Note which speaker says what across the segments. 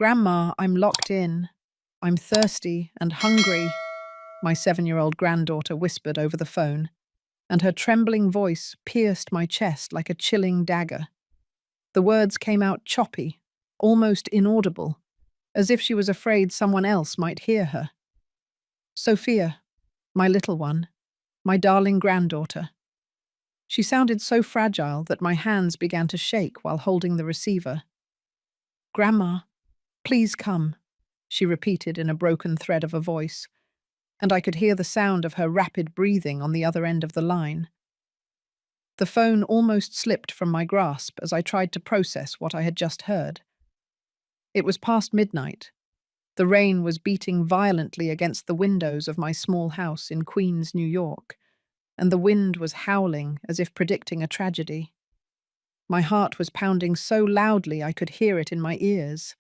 Speaker 1: Grandma, I'm locked in. I'm thirsty and hungry, my 7-year-old granddaughter whispered over the phone, and her trembling voice pierced my chest like a chilling dagger. The words came out choppy, almost inaudible, as if she was afraid someone else might hear her. Sophia, my little one, my darling granddaughter. She sounded so fragile that my hands began to shake while holding the receiver. Grandma, please come, she repeated in a broken thread of a voice, and I could hear the sound of her rapid breathing on the other end of the line. The phone almost slipped from my grasp as I tried to process what I had just heard. It was past midnight. The rain was beating violently against the windows of my small house in Queens, New York, and the wind was howling as if predicting a tragedy. My heart was pounding so loudly I could hear it in my ears,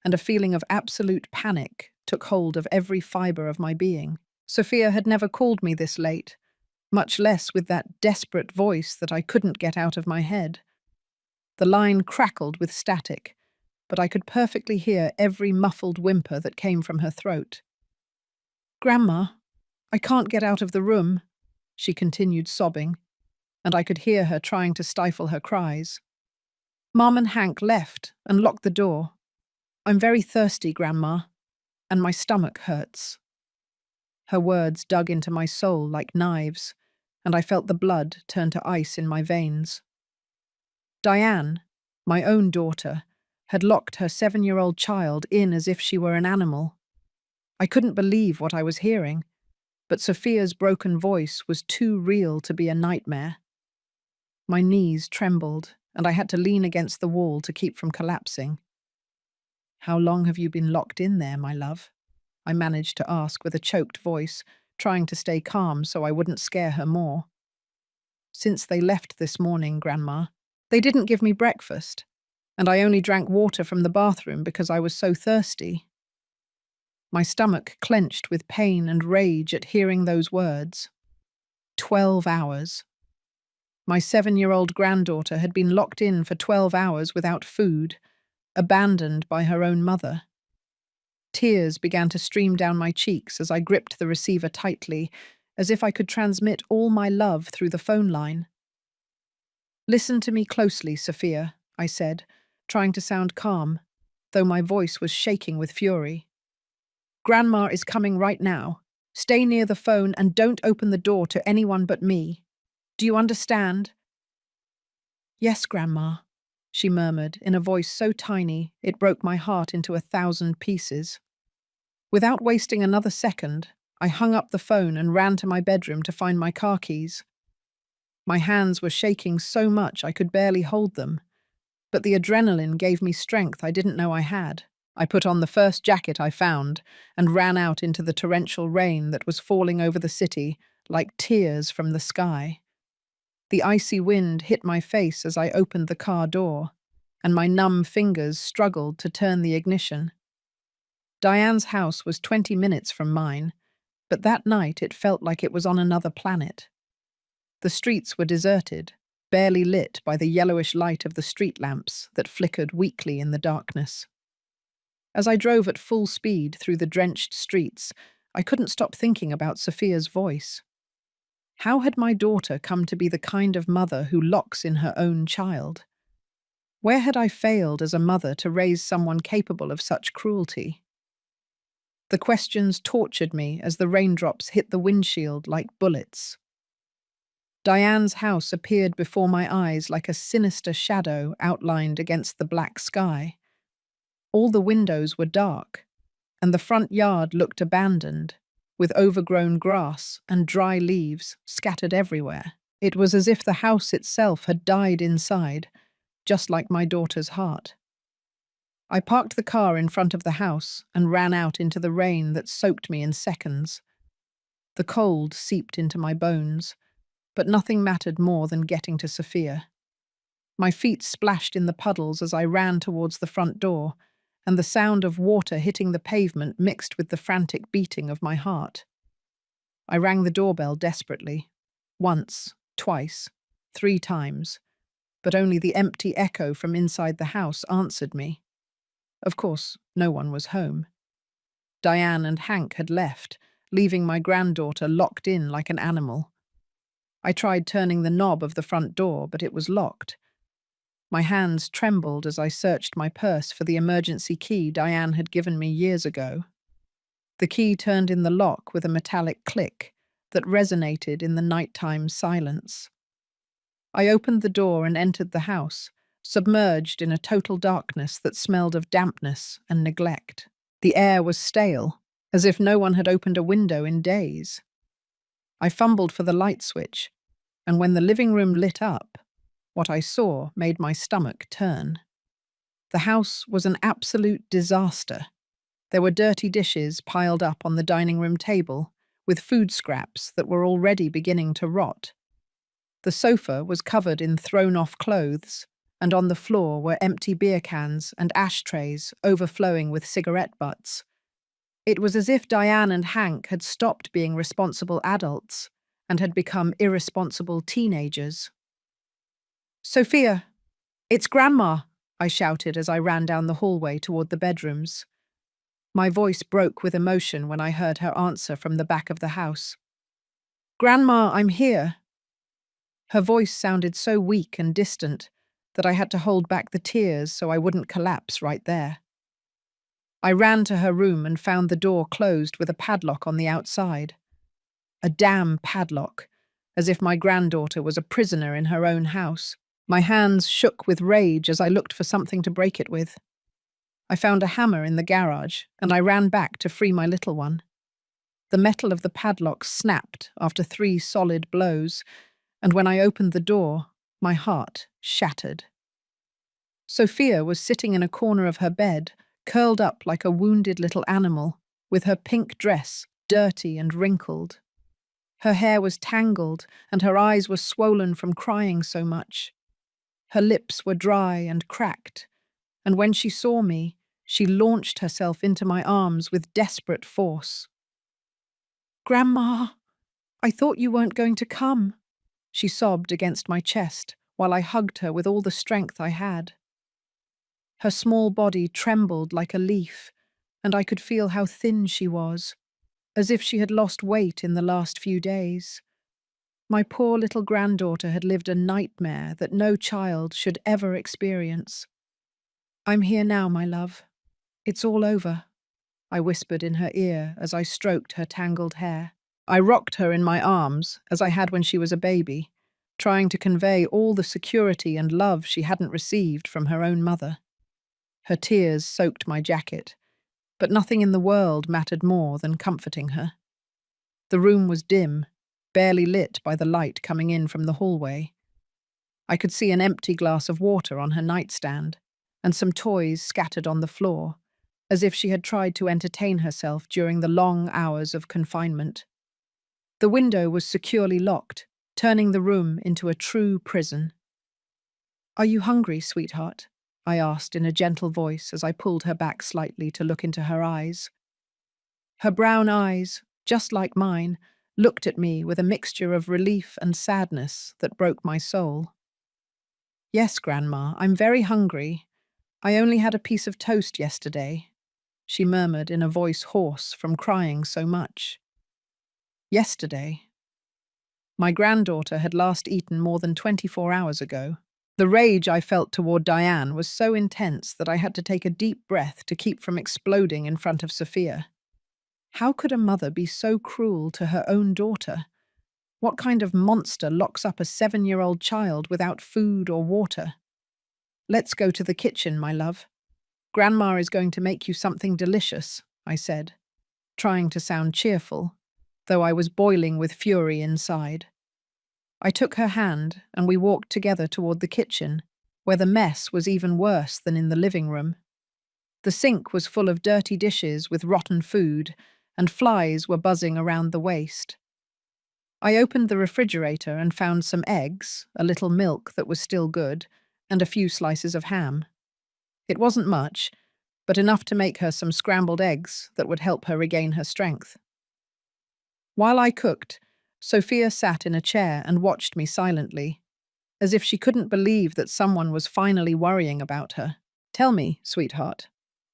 Speaker 1: and a feeling of absolute panic took hold of every fibre of my being. Sophia had never called me this late, much less with that desperate voice that I couldn't get out of my head. The line crackled with static, but I could perfectly hear every muffled whimper that came from her throat. Grandma, I can't get out of the room, she continued sobbing, and I could hear her trying to stifle her cries. Mom and Hank left and locked the door. I'm very thirsty, Grandma, and my stomach hurts. Her words dug into my soul like knives, and I felt the blood turn to ice in my veins. Diane, my own daughter, had locked her 7-year-old child in as if she were an animal. I couldn't believe what I was hearing, but Sophia's broken voice was too real to be a nightmare. My knees trembled, and I had to lean against the wall to keep from collapsing. How long have you been locked in there, my love? I managed to ask with a choked voice, trying to stay calm so I wouldn't scare her more. Since they left this morning, Grandma. They didn't give me breakfast, and I only drank water from the bathroom because I was so thirsty. My stomach clenched with pain and rage at hearing those words. 12 hours. My 7-year-old granddaughter had been locked in for 12 hours without food, abandoned by her own mother. Tears began to stream down my cheeks as I gripped the receiver tightly, as if I could transmit all my love through the phone line. Listen to me closely, Sophia, I said, trying to sound calm, though my voice was shaking with fury. Grandma is coming right now. Stay near the phone and don't open the door to anyone but me. Do you understand? Yes, Grandma, she murmured in a voice so tiny it broke my heart into 1,000 pieces. Without wasting another second, I hung up the phone and ran to my bedroom to find my car keys. My hands were shaking so much I could barely hold them, but the adrenaline gave me strength I didn't know I had. I put on the first jacket I found and ran out into the torrential rain that was falling over the city like tears from the sky. The icy wind hit my face as I opened the car door, and my numb fingers struggled to turn the ignition. Diane's house was 20 minutes from mine, but that night it felt like it was on another planet. The streets were deserted, barely lit by the yellowish light of the street lamps that flickered weakly in the darkness. As I drove at full speed through the drenched streets, I couldn't stop thinking about Sophia's voice. How had my daughter come to be the kind of mother who locks in her own child? Where had I failed as a mother to raise someone capable of such cruelty? The questions tortured me as the raindrops hit the windshield like bullets. Diane's house appeared before my eyes like a sinister shadow outlined against the black sky. All the windows were dark, and the front yard looked abandoned, with overgrown grass and dry leaves scattered everywhere. It was as if the house itself had died inside, just like my daughter's heart. I parked the car in front of the house and ran out into the rain that soaked me in seconds. The cold seeped into my bones, but nothing mattered more than getting to Sophia. My feet splashed in the puddles as I ran towards the front door, and the sound of water hitting the pavement mixed with the frantic beating of my heart. I rang the doorbell desperately. Once, twice, 3 times, but only the empty echo from inside the house answered me. Of course, no one was home. Diane and Hank had left, leaving my granddaughter locked in like an animal. I tried turning the knob of the front door, but it was locked. My hands trembled as I searched my purse for the emergency key Diane had given me years ago. The key turned in the lock with a metallic click that resonated in the nighttime silence. I opened the door and entered the house, submerged in a total darkness that smelled of dampness and neglect. The air was stale, as if no one had opened a window in days. I fumbled for the light switch, and when the living room lit up, what I saw made my stomach turn. The house was an absolute disaster. There were dirty dishes piled up on the dining room table, with food scraps that were already beginning to rot. The sofa was covered in thrown-off clothes, and on the floor were empty beer cans and ashtrays overflowing with cigarette butts. It was as if Diane and Hank had stopped being responsible adults and had become irresponsible teenagers. "Sophia, it's Grandma," I shouted as I ran down the hallway toward the bedrooms. My voice broke with emotion when I heard her answer from the back of the house. "Grandma, I'm here." Her voice sounded so weak and distant that I had to hold back the tears so I wouldn't collapse right there. I ran to her room and found the door closed with a padlock on the outside. A damn padlock, as if my granddaughter was a prisoner in her own house. My hands shook with rage as I looked for something to break it with. I found a hammer in the garage, and I ran back to free my little one. The metal of the padlock snapped after 3 solid blows, and when I opened the door, my heart shattered. Sophia was sitting in a corner of her bed, curled up like a wounded little animal, with her pink dress dirty and wrinkled. Her hair was tangled, and her eyes were swollen from crying so much. Her lips were dry and cracked, and when she saw me, she launched herself into my arms with desperate force. "Grandma, I thought you weren't going to come," she sobbed against my chest while I hugged her with all the strength I had. Her small body trembled like a leaf, and I could feel how thin she was, as if she had lost weight in the last few days. My poor little granddaughter had lived a nightmare that no child should ever experience. "I'm here now, my love. It's all over," I whispered in her ear as I stroked her tangled hair. I rocked her in my arms, as I had when she was a baby, trying to convey all the security and love she hadn't received from her own mother. Her tears soaked my jacket, but nothing in the world mattered more than comforting her. The room was dim, barely lit by the light coming in from the hallway. I could see an empty glass of water on her nightstand, and some toys scattered on the floor, as if she had tried to entertain herself during the long hours of confinement. The window was securely locked, turning the room into a true prison. "Are you hungry, sweetheart?" I asked in a gentle voice as I pulled her back slightly to look into her eyes. Her brown eyes, just like mine, looked at me with a mixture of relief and sadness that broke my soul. "Yes, Grandma, I'm very hungry. I only had a piece of toast yesterday," she murmured in a voice hoarse from crying so much. Yesterday. My granddaughter had last eaten more than 24 hours ago. The rage I felt toward Diane was so intense that I had to take a deep breath to keep from exploding in front of Sophia. How could a mother be so cruel to her own daughter? What kind of monster locks up a 7-year-old child without food or water? "Let's go to the kitchen, my love. Grandma is going to make you something delicious," I said, trying to sound cheerful, though I was boiling with fury inside. I took her hand and we walked together toward the kitchen, where the mess was even worse than in the living room. The sink was full of dirty dishes with rotten food, and flies were buzzing around the waste. I opened the refrigerator and found some eggs, a little milk that was still good, and a few slices of ham. It wasn't much, but enough to make her some scrambled eggs that would help her regain her strength. While I cooked, Sophia sat in a chair and watched me silently, as if she couldn't believe that someone was finally worrying about her. "Tell me, sweetheart,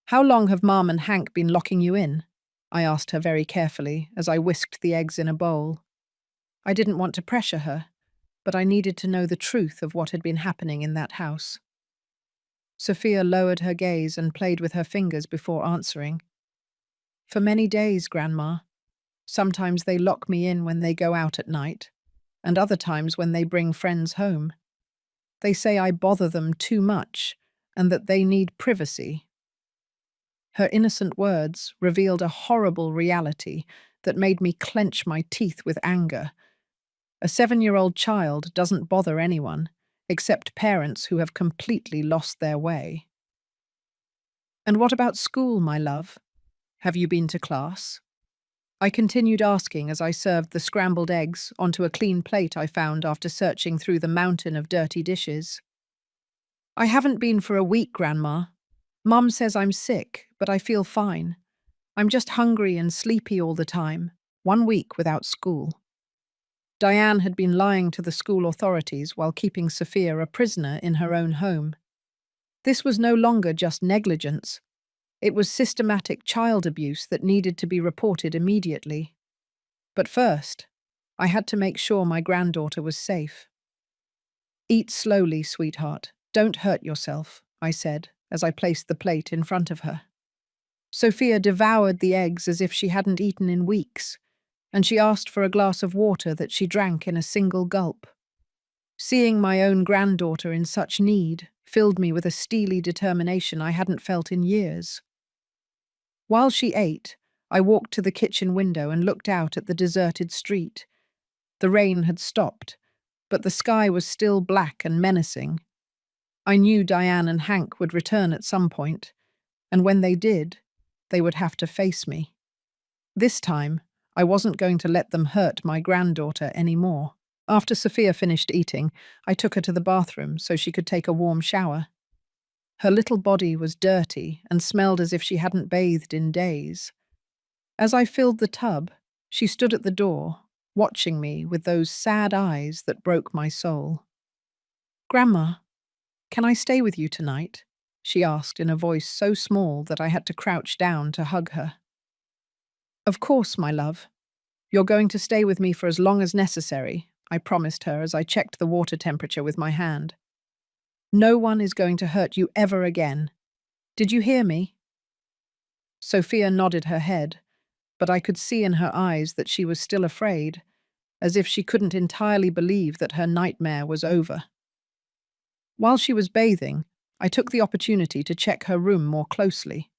Speaker 1: How long have Mom and Hank been locking you in? I asked her very carefully as I whisked the eggs in a bowl. I didn't want to pressure her, but I needed to know the truth of what had been happening in that house. Sophia lowered her gaze and played with her fingers before answering. For many days, Grandma. Sometimes they lock me in when they go out at night, and other times when they bring friends home. They say I bother them too much and that they need privacy. Her innocent words revealed a horrible reality that made me clench my teeth with anger. A 7-year-old child doesn't bother anyone, except parents who have completely lost their way. And what about school, my love? Have you been to class? I continued asking as I served the scrambled eggs onto a clean plate I found after searching through the mountain of dirty dishes. I haven't been for a week, Grandma. Mum says I'm sick, but I feel fine. I'm just hungry and sleepy all the time. 1 week without school. Diane had been lying to the school authorities while keeping Sophia a prisoner in her own home. This was no longer just negligence. It was systematic child abuse that needed to be reported immediately. But first, I had to make sure my granddaughter was safe. Eat slowly, sweetheart. Don't hurt yourself, I said as I placed the plate in front of her. Sophia devoured the eggs as if she hadn't eaten in weeks, and she asked for a glass of water that she drank in a single gulp. Seeing my own granddaughter in such need filled me with a steely determination I hadn't felt in years. While she ate, I walked to the kitchen window and looked out at the deserted street. The rain had stopped, but the sky was still black and menacing. I knew Diane and Hank would return at some point, and when they did, they would have to face me. This time, I wasn't going to let them hurt my granddaughter anymore. After Sophia finished eating, I took her to the bathroom so she could take a warm shower. Her little body was dirty and smelled as if she hadn't bathed in days. As I filled the tub, she stood at the door, watching me with those sad eyes that broke my soul. "Grandma, can I stay with you tonight?" she asked in a voice so small that I had to crouch down to hug her. "Of course, my love. You're going to stay with me for as long as necessary," I promised her as I checked the water temperature with my hand. "No one is going to hurt you ever again. Did you hear me?" Sophia nodded her head, but I could see in her eyes that she was still afraid, as if she couldn't entirely believe that her nightmare was over. While she was bathing, I took the opportunity to check her room more closely.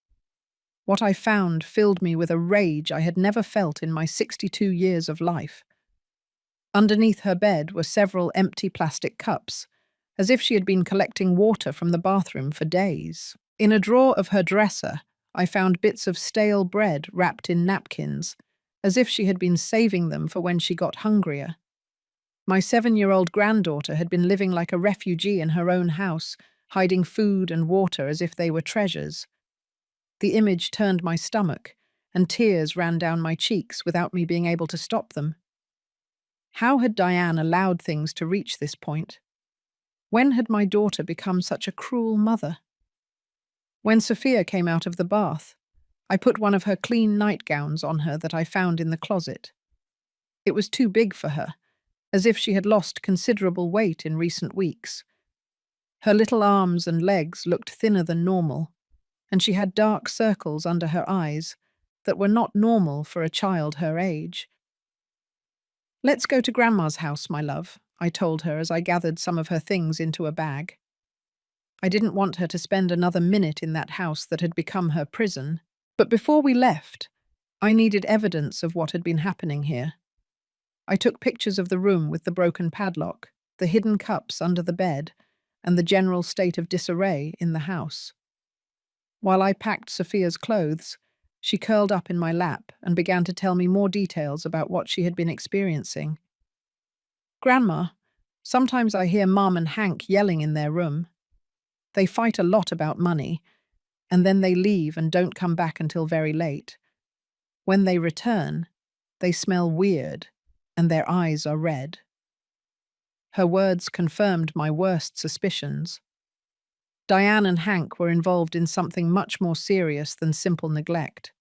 Speaker 1: What I found filled me with a rage I had never felt in my 62 years of life. Underneath her bed were several empty plastic cups, as if she had been collecting water from the bathroom for days. In a drawer of her dresser, I found bits of stale bread wrapped in napkins, as if she had been saving them for when she got hungrier. My 7-year-old granddaughter had been living like a refugee in her own house, hiding food and water as if they were treasures. The image turned my stomach, and tears ran down my cheeks without me being able to stop them. How had Diane allowed things to reach this point? When had my daughter become such a cruel mother? When Sophia came out of the bath, I put one of her clean nightgowns on her that I found in the closet. It was too big for her, as if she had lost considerable weight in recent weeks. Her little arms and legs looked thinner than normal, and she had dark circles under her eyes that were not normal for a child her age. "Let's go to Grandma's house, my love," I told her as I gathered some of her things into a bag. I didn't want her to spend another minute in that house that had become her prison, but before we left, I needed evidence of what had been happening here. I took pictures of the room with the broken padlock, the hidden cups under the bed, and the general state of disarray in the house. While I packed Sophia's clothes, she curled up in my lap and began to tell me more details about what she had been experiencing. "Grandma, sometimes I hear Mom and Hank yelling in their room. They fight a lot about money, and then they leave and don't come back until very late. When they return, they smell weird, and their eyes are red." Her words confirmed my worst suspicions. Diane and Hank were involved in something much more serious than simple neglect.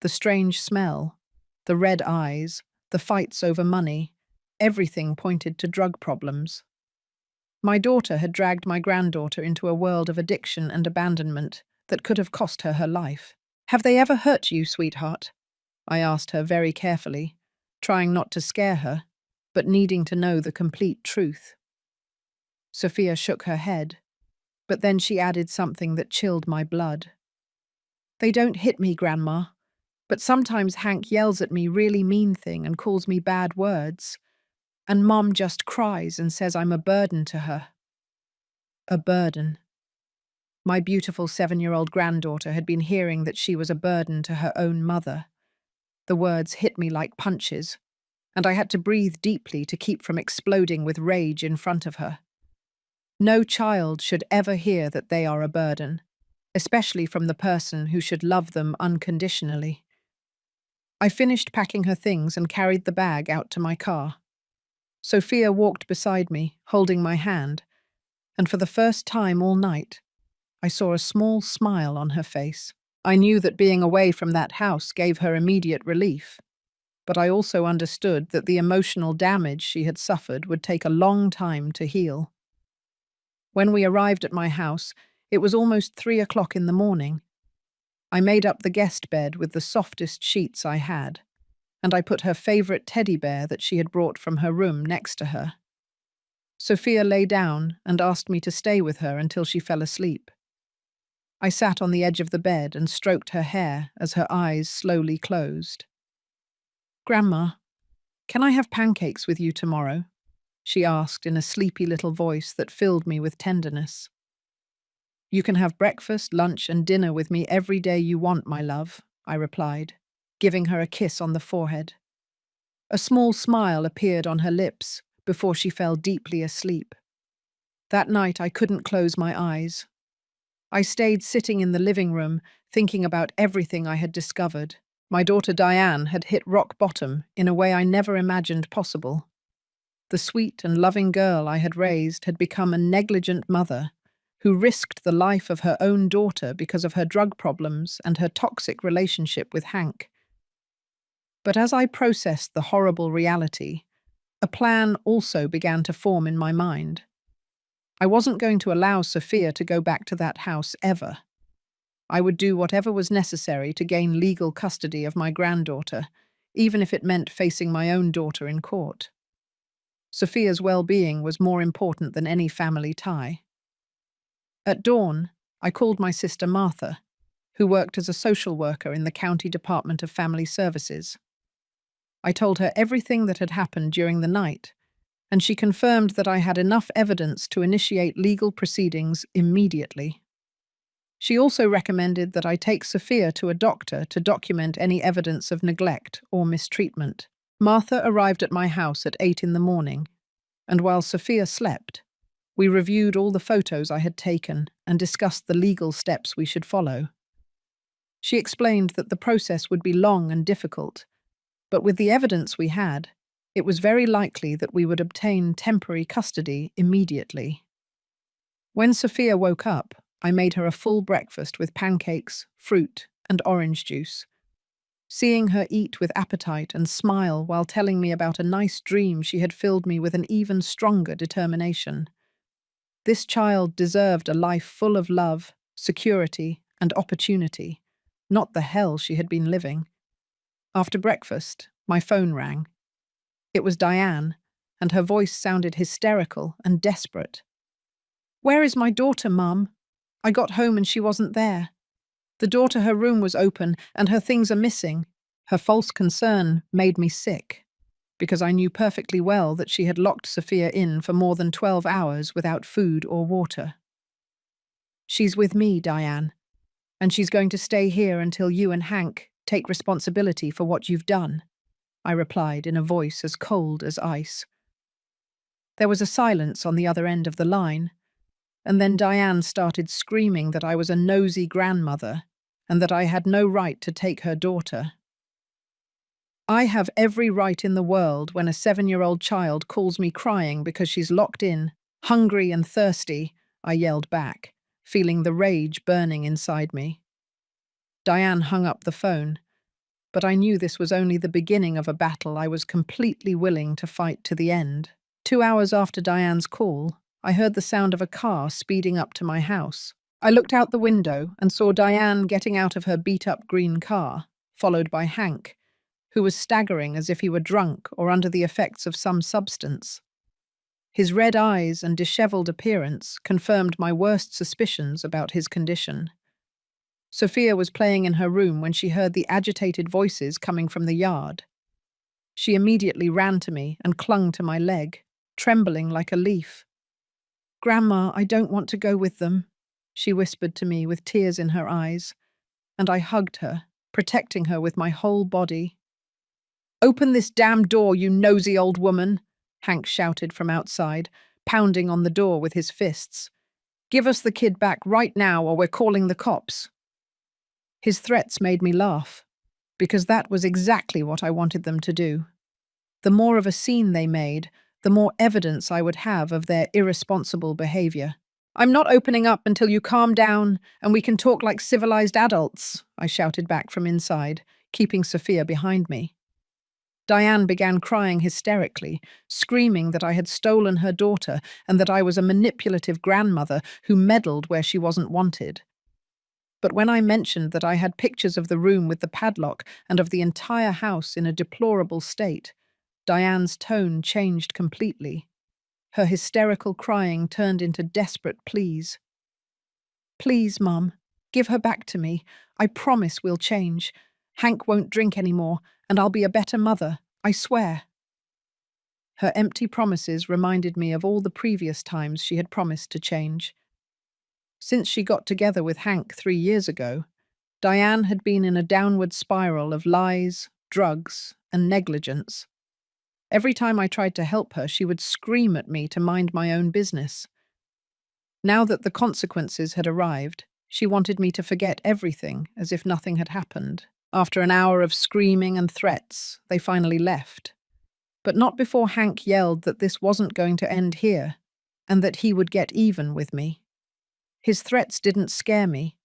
Speaker 1: The strange smell, the red eyes, the fights over money, everything pointed to drug problems. My daughter had dragged my granddaughter into a world of addiction and abandonment that could have cost her her life. "Have they ever hurt you, sweetheart?" I asked her very carefully, trying not to scare her, but needing to know the complete truth. Sophia shook her head, but then she added something that chilled my blood. "They don't hit me, Grandma, but sometimes Hank yells at me really mean thing and calls me bad words, and Mom just cries and says I'm a burden to her." A burden. My beautiful 7-year-old granddaughter had been hearing that she was a burden to her own mother. The words hit me like punches, and I had to breathe deeply to keep from exploding with rage in front of her. No child should ever hear that they are a burden, especially from the person who should love them unconditionally. I finished packing her things and carried the bag out to my car. Sophia walked beside me, holding my hand, and for the first time all night, I saw a small smile on her face. I knew that being away from that house gave her immediate relief, but I also understood that the emotional damage she had suffered would take a long time to heal. When we arrived at my house, it was almost 3 o'clock in the morning. I made up the guest bed with the softest sheets I had, and I put her favorite teddy bear that she had brought from her room next to her. Sophia lay down and asked me to stay with her until she fell asleep. I sat on the edge of the bed and stroked her hair as her eyes slowly closed. "Grandma, can I have pancakes with you tomorrow?" she asked in a sleepy little voice that filled me with tenderness. "You can have breakfast, lunch, and dinner with me every day you want, my love," I replied, giving her a kiss on the forehead. A small smile appeared on her lips before she fell deeply asleep. That night I couldn't close my eyes. I stayed sitting in the living room, thinking about everything I had discovered. My daughter Diane had hit rock bottom in a way I never imagined possible. The sweet and loving girl I had raised had become a negligent mother who risked the life of her own daughter because of her drug problems and her toxic relationship with Hank. But as I processed the horrible reality, a plan also began to form in my mind. I wasn't going to allow Sophia to go back to that house ever. I would do whatever was necessary to gain legal custody of my granddaughter, even if it meant facing my own daughter in court. Sophia's well-being was more important than any family tie. At dawn, I called my sister Martha, who worked as a social worker in the County Department of Family Services. I told her everything that had happened during the night, and she confirmed that I had enough evidence to initiate legal proceedings immediately. She also recommended that I take Sophia to a doctor to document any evidence of neglect or mistreatment. Martha arrived at my house at 8 in the morning, and while Sophia slept, we reviewed all the photos I had taken and discussed the legal steps we should follow. She explained that the process would be long and difficult, but with the evidence we had, it was very likely that we would obtain temporary custody immediately. When Sophia woke up, I made her a full breakfast with pancakes, fruit, and orange juice. Seeing her eat with appetite and smile while telling me about a nice dream she had filled me with an even stronger determination. This child deserved a life full of love, security, and opportunity, not the hell she had been living. After breakfast, my phone rang. It was Diane, and her voice sounded hysterical and desperate. "Where is my daughter, Mum? I got home and she wasn't there. The door to her room was open and her things are missing." Her false concern made me sick, because I knew perfectly well that she had locked Sophia in for more than 12 hours without food or water. "She's with me, Diane, and she's going to stay here until you and Hank take responsibility for what you've done," I replied in a voice as cold as ice. There was a silence on the other end of the line, and then Diane started screaming that I was a nosy grandmother and that I had no right to take her daughter. "I have every right in the world when a 7-year-old child calls me crying because she's locked in, hungry and thirsty," I yelled back, feeling the rage burning inside me. Diane hung up the phone, but I knew this was only the beginning of a battle I was completely willing to fight to the end. 2 hours after Diane's call, I heard the sound of a car speeding up to my house. I looked out the window and saw Diane getting out of her beat-up green car, followed by Hank, who was staggering as if he were drunk or under the effects of some substance. His red eyes and disheveled appearance confirmed my worst suspicions about his condition. Sophia was playing in her room when she heard the agitated voices coming from the yard. She immediately ran to me and clung to my leg, trembling like a leaf. "Grandma, I don't want to go with them," she whispered to me with tears in her eyes, and I hugged her, protecting her with my whole body. "Open this damn door, you nosy old woman," Hank shouted from outside, pounding on the door with his fists. "Give us the kid back right now or we're calling the cops." His threats made me laugh, because that was exactly what I wanted them to do. The more of a scene they made, the more evidence I would have of their irresponsible behavior. "I'm not opening up until you calm down and we can talk like civilized adults," I shouted back from inside, keeping Sophia behind me. Diane began crying hysterically, screaming that I had stolen her daughter and that I was a manipulative grandmother who meddled where she wasn't wanted. But when I mentioned that I had pictures of the room with the padlock and of the entire house in a deplorable state, Diane's tone changed completely. Her hysterical crying turned into desperate pleas. "Please, Mum, give her back to me. I promise we'll change. Hank won't drink anymore, and I'll be a better mother, I swear." Her empty promises reminded me of all the previous times she had promised to change. Since she got together with Hank 3 years ago, Diane had been in a downward spiral of lies, drugs, and negligence. Every time I tried to help her, she would scream at me to mind my own business. Now that the consequences had arrived, she wanted me to forget everything as if nothing had happened. After an hour of screaming and threats, they finally left. But not before Hank yelled that this wasn't going to end here, and that he would get even with me. His threats didn't scare me,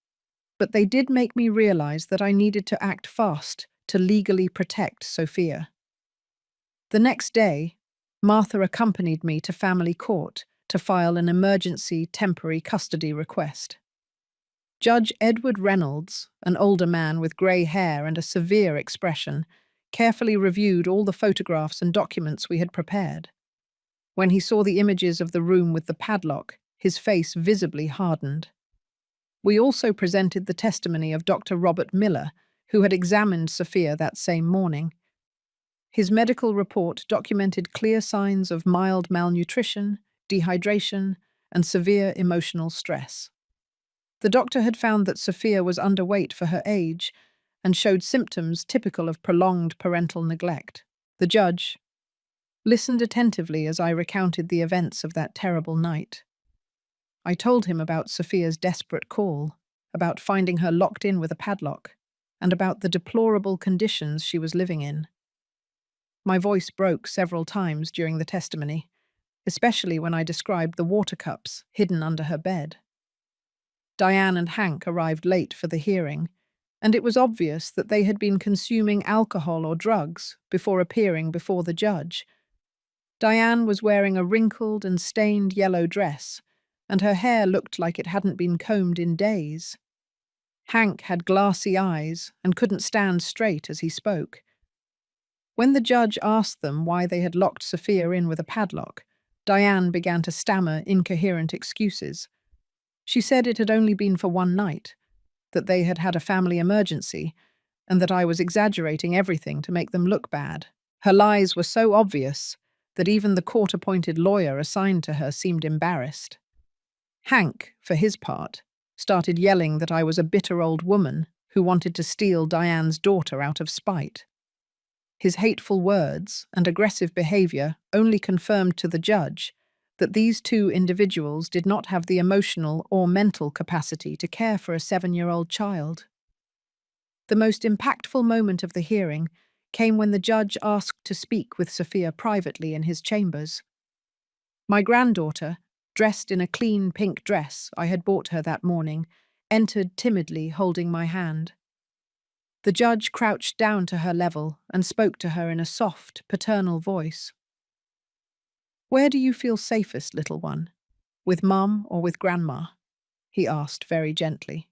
Speaker 1: but they did make me realize that I needed to act fast to legally protect Sophia. The next day, Martha accompanied me to family court to file an emergency temporary custody request. Judge Edward Reynolds, an older man with grey hair and a severe expression, carefully reviewed all the photographs and documents we had prepared. When he saw the images of the room with the padlock, his face visibly hardened. We also presented the testimony of Dr. Robert Miller, who had examined Sophia that same morning. His medical report documented clear signs of mild malnutrition, dehydration, and severe emotional stress. The doctor had found that Sophia was underweight for her age and showed symptoms typical of prolonged parental neglect. The judge listened attentively as I recounted the events of that terrible night. I told him about Sophia's desperate call, about finding her locked in with a padlock, and about the deplorable conditions she was living in. My voice broke several times during the testimony, especially when I described the water cups hidden under her bed. Diane and Hank arrived late for the hearing, and it was obvious that they had been consuming alcohol or drugs before appearing before the judge. Diane was wearing a wrinkled and stained yellow dress, and her hair looked like it hadn't been combed in days. Hank had glassy eyes and couldn't stand straight as he spoke. When the judge asked them why they had locked Sophia in with a padlock, Diane began to stammer incoherent excuses. She said it had only been for one night, that they had had a family emergency, and that I was exaggerating everything to make them look bad. Her lies were so obvious that even the court-appointed lawyer assigned to her seemed embarrassed. Hank, for his part, started yelling that I was a bitter old woman who wanted to steal Diane's daughter out of spite. His hateful words and aggressive behavior only confirmed to the judge that these two individuals did not have the emotional or mental capacity to care for a 7-year-old child. The most impactful moment of the hearing came when the judge asked to speak with Sophia privately in his chambers. My granddaughter, dressed in a clean pink dress I had bought her that morning, entered timidly, holding my hand. The judge crouched down to her level and spoke to her in a soft, paternal voice. "Where do you feel safest, little one? With Mum or with Grandma?" he asked very gently.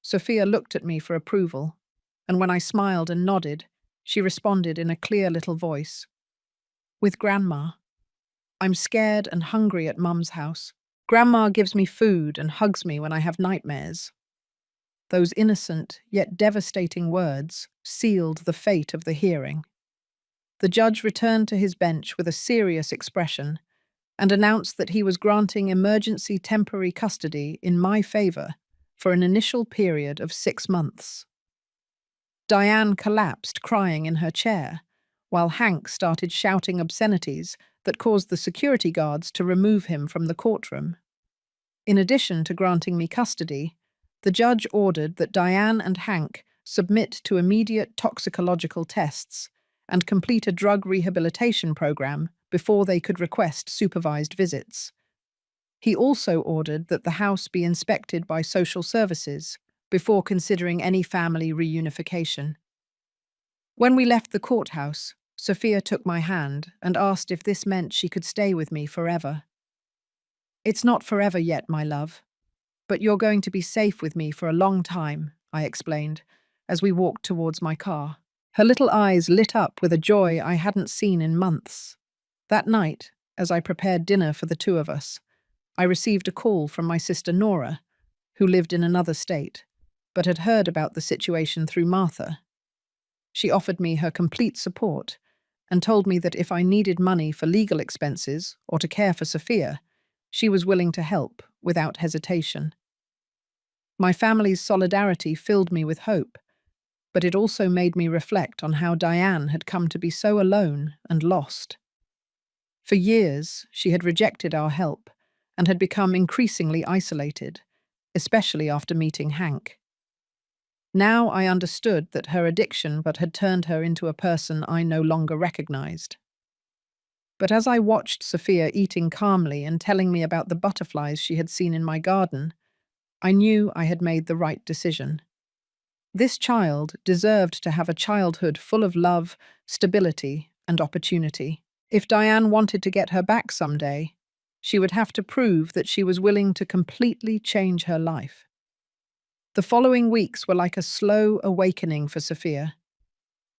Speaker 1: Sophia looked at me for approval, and when I smiled and nodded, she responded in a clear little voice. "With Grandma. I'm scared and hungry at Mum's house. Grandma gives me food and hugs me when I have nightmares." Those innocent yet devastating words sealed the fate of the hearing. The judge returned to his bench with a serious expression and announced that he was granting emergency temporary custody in my favor for an initial period of 6 months. Diane collapsed, crying in her chair, while Hank started shouting obscenities that caused the security guards to remove him from the courtroom. In addition to granting me custody, the judge ordered that Diane and Hank submit to immediate toxicological tests and complete a drug rehabilitation program before they could request supervised visits. He also ordered that the house be inspected by social services before considering any family reunification. When we left the courthouse, Sophia took my hand and asked if this meant she could stay with me forever. "It's not forever yet, my love. But you're going to be safe with me for a long time," I explained, as we walked towards my car. Her little eyes lit up with a joy I hadn't seen in months. That night, as I prepared dinner for the two of us, I received a call from my sister Nora, who lived in another state, but had heard about the situation through Martha. She offered me her complete support and told me that if I needed money for legal expenses or to care for Sophia, she was willing to help without hesitation. My family's solidarity filled me with hope, but it also made me reflect on how Diane had come to be so alone and lost. For years, she had rejected our help and had become increasingly isolated, especially after meeting Hank. Now I understood that her addiction had turned her into a person I no longer recognized. But as I watched Sophia eating calmly and telling me about the butterflies she had seen in my garden, I knew I had made the right decision. This child deserved to have a childhood full of love, stability, and opportunity. If Diane wanted to get her back someday, she would have to prove that she was willing to completely change her life. The following weeks were like a slow awakening for Sophia.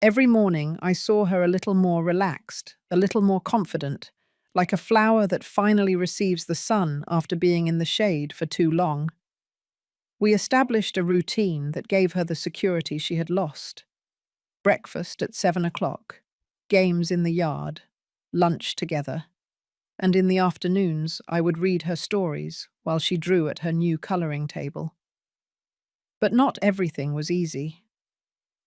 Speaker 1: Every morning I saw her a little more relaxed, a little more confident, like a flower that finally receives the sun after being in the shade for too long. We established a routine that gave her the security she had lost. Breakfast at 7 o'clock, games in the yard, lunch together, and in the afternoons I would read her stories while she drew at her new coloring table. But not everything was easy.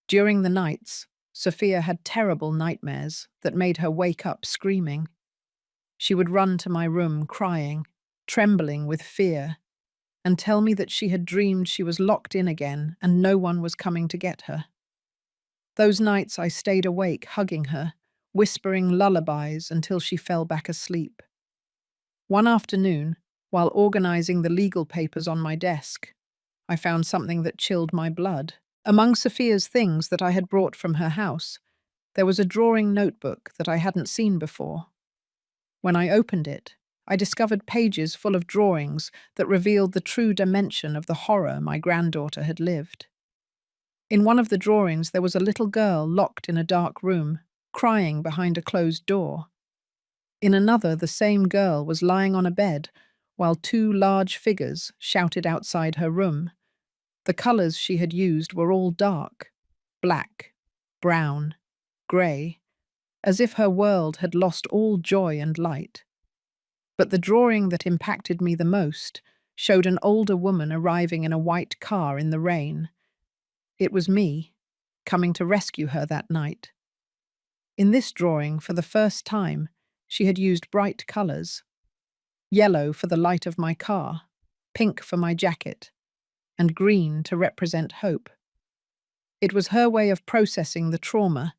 Speaker 1: During the nights, Sophia had terrible nightmares that made her wake up screaming. She would run to my room crying, trembling with fear, and tell me that she had dreamed she was locked in again and no one was coming to get her. Those nights I stayed awake hugging her, whispering lullabies until she fell back asleep. One afternoon, while organizing the legal papers on my desk, I found something that chilled my blood. Among Sophia's things that I had brought from her house, there was a drawing notebook that I hadn't seen before. When I opened it, I discovered pages full of drawings that revealed the true dimension of the horror my granddaughter had lived. In one of the drawings, there was a little girl locked in a dark room, crying behind a closed door. In another, the same girl was lying on a bed, while two large figures shouted outside her room. The colors she had used were all dark, black, brown, grey, as if her world had lost all joy and light. But the drawing that impacted me the most showed an older woman arriving in a white car in the rain. It was me, coming to rescue her that night. In this drawing, for the first time, she had used bright colors: yellow for the light of my car, pink for my jacket, and green to represent hope. It was her way of processing the trauma,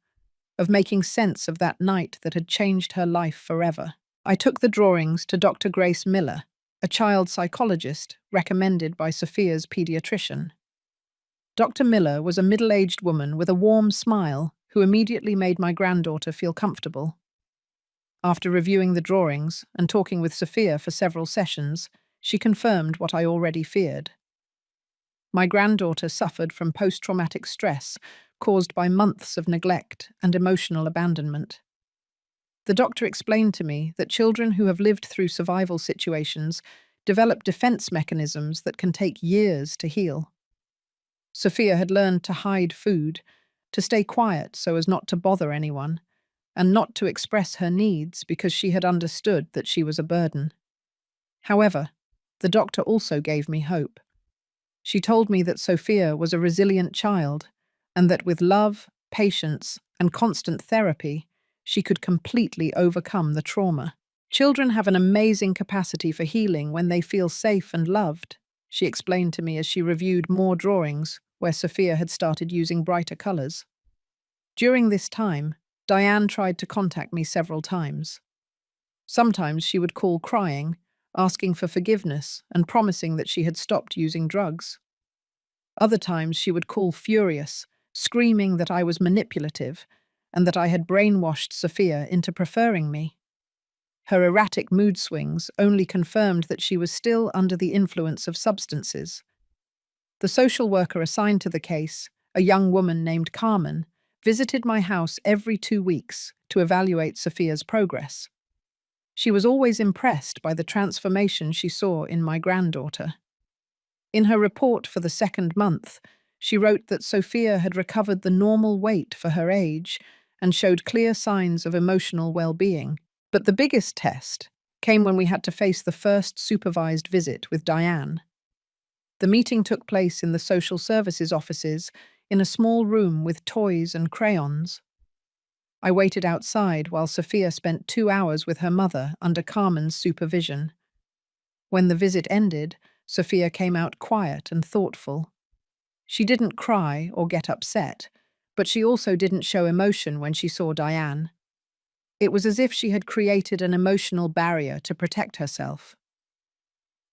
Speaker 1: of making sense of that night that had changed her life forever. I took the drawings to Dr. Grace Miller, a child psychologist recommended by Sophia's pediatrician. Dr. Miller was a middle-aged woman with a warm smile who immediately made my granddaughter feel comfortable. After reviewing the drawings and talking with Sophia for several sessions, she confirmed what I already feared. My granddaughter suffered from post-traumatic stress caused by months of neglect and emotional abandonment. The doctor explained to me that children who have lived through survival situations develop defense mechanisms that can take years to heal. Sophia had learned to hide food, to stay quiet so as not to bother anyone, and not to express her needs because she had understood that she was a burden. However, the doctor also gave me hope. She told me that Sophia was a resilient child, and that with love, patience, and constant therapy, she could completely overcome the trauma. Children have an amazing capacity for healing when they feel safe and loved, she explained to me as she reviewed more drawings where Sophia had started using brighter colors. During this time, Diane tried to contact me several times. Sometimes she would call crying, asking for forgiveness and promising that she had stopped using drugs. Other times she would call furious, screaming that I was manipulative and that I had brainwashed Sophia into preferring me. Her erratic mood swings only confirmed that she was still under the influence of substances. The social worker assigned to the case, a young woman named Carmen, visited my house every 2 weeks to evaluate Sophia's progress. She was always impressed by the transformation she saw in my granddaughter. In her report for the second month, she wrote that Sophia had recovered the normal weight for her age and showed clear signs of emotional well-being. But the biggest test came when we had to face the first supervised visit with Diane. The meeting took place in the social services offices in a small room with toys and crayons. I waited outside while Sophia spent 2 hours with her mother under Carmen's supervision. When the visit ended, Sophia came out quiet and thoughtful. She didn't cry or get upset, but she also didn't show emotion when she saw Diane. It was as if she had created an emotional barrier to protect herself.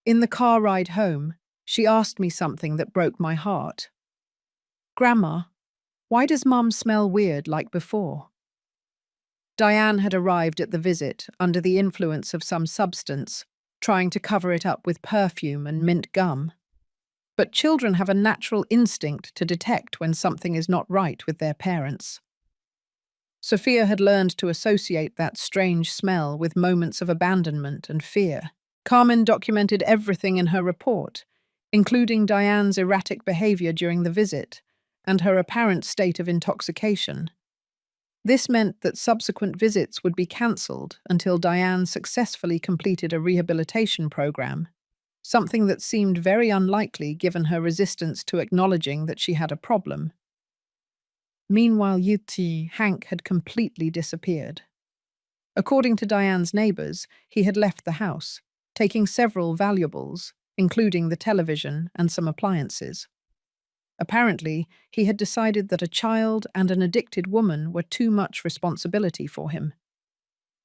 Speaker 1: In the car ride home, she asked me something that broke my heart. "Grandma, why does Mum smell weird like before?" Diane had arrived at the visit under the influence of some substance, trying to cover it up with perfume and mint gum. But children have a natural instinct to detect when something is not right with their parents. Sophia had learned to associate that strange smell with moments of abandonment and fear. Carmen documented everything in her report, including Diane's erratic behavior during the visit and her apparent state of intoxication. This meant that subsequent visits would be cancelled until Diane successfully completed a rehabilitation program, something that seemed very unlikely given her resistance to acknowledging that she had a problem. Meanwhile, Yuti, Hank, had completely disappeared. According to Diane's neighbors, he had left the house, taking several valuables, including the television and some appliances. Apparently, he had decided that a child and an addicted woman were too much responsibility for him.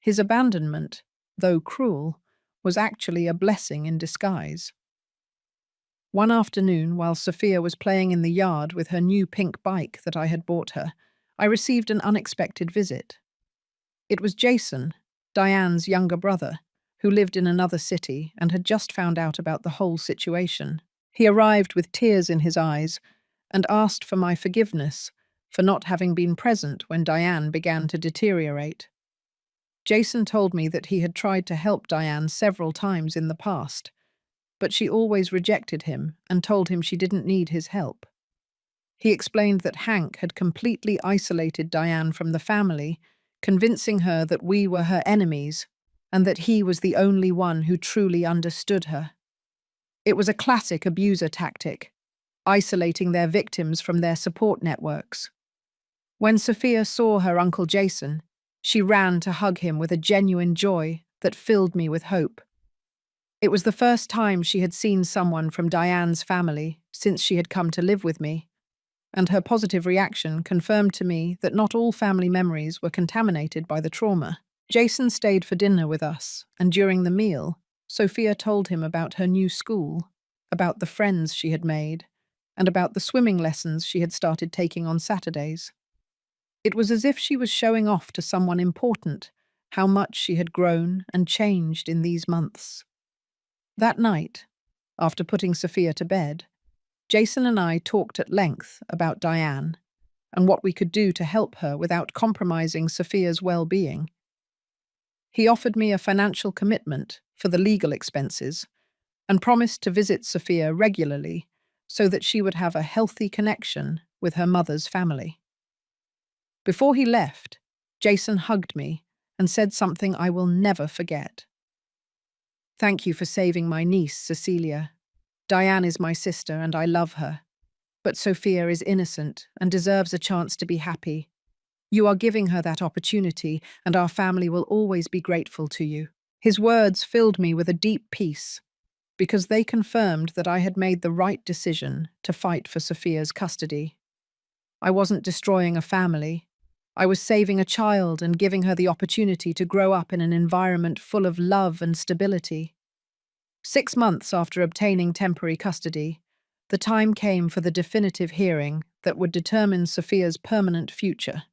Speaker 1: His abandonment, though cruel, was actually a blessing in disguise. One afternoon, while Sophia was playing in the yard with her new pink bike that I had bought her, I received an unexpected visit. It was Jason, Diane's younger brother, who lived in another city and had just found out about the whole situation. He arrived with tears in his eyes and asked for my forgiveness for not having been present when Diane began to deteriorate. Jason told me that he had tried to help Diane several times in the past, but she always rejected him and told him she didn't need his help. He explained that Hank had completely isolated Diane from the family, convincing her that we were her enemies and that he was the only one who truly understood her. It was a classic abuser tactic, isolating their victims from their support networks. When Sophia saw her Uncle Jason, she ran to hug him with a genuine joy that filled me with hope. It was the first time she had seen someone from Diane's family since she had come to live with me, and her positive reaction confirmed to me that not all family memories were contaminated by the trauma. Jason stayed for dinner with us, and during the meal, Sophia told him about her new school, about the friends she had made, and about the swimming lessons she had started taking on Saturdays. It was as if she was showing off to someone important how much she had grown and changed in these months. That night, after putting Sophia to bed, Jason and I talked at length about Diane and what we could do to help her without compromising Sophia's well-being. He offered me a financial commitment for the legal expenses and promised to visit Sophia regularly so that she would have a healthy connection with her mother's family. Before he left, Jason hugged me and said something I will never forget. "Thank you for saving my niece, Cecilia. Diane is my sister and I love her. But Sophia is innocent and deserves a chance to be happy. You are giving her that opportunity, and our family will always be grateful to you." His words filled me with a deep peace, because they confirmed that I had made the right decision to fight for Sophia's custody. I wasn't destroying a family. I was saving a child and giving her the opportunity to grow up in an environment full of love and stability. 6 months after obtaining temporary custody, the time came for the definitive hearing that would determine Sophia's permanent future.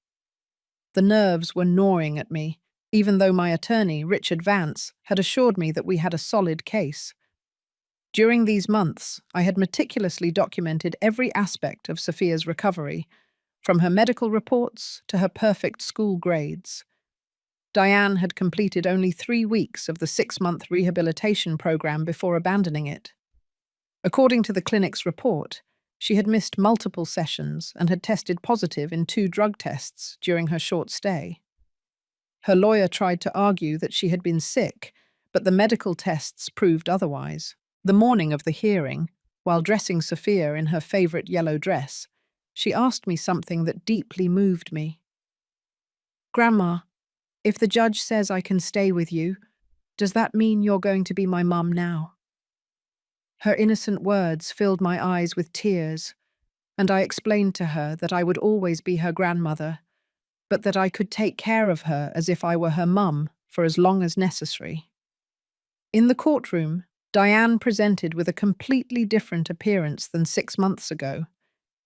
Speaker 1: The nerves were gnawing at me, even though my attorney, Richard Vance, had assured me that we had a solid case. During these months, I had meticulously documented every aspect of Sophia's recovery, from her medical reports to her perfect school grades. Diane had completed only 3 weeks of the 6-month rehabilitation program before abandoning it. According to the clinic's report, she had missed multiple sessions and had tested positive in 2 drug tests during her short stay. Her lawyer tried to argue that she had been sick, but the medical tests proved otherwise. The morning of the hearing, while dressing Sophia in her favorite yellow dress, she asked me something that deeply moved me. "Grandma, if the judge says I can stay with you, does that mean you're going to be my mum now?" Her innocent words filled my eyes with tears, and I explained to her that I would always be her grandmother, but that I could take care of her as if I were her mum for as long as necessary. In the courtroom, Diane presented with a completely different appearance than 6 months ago.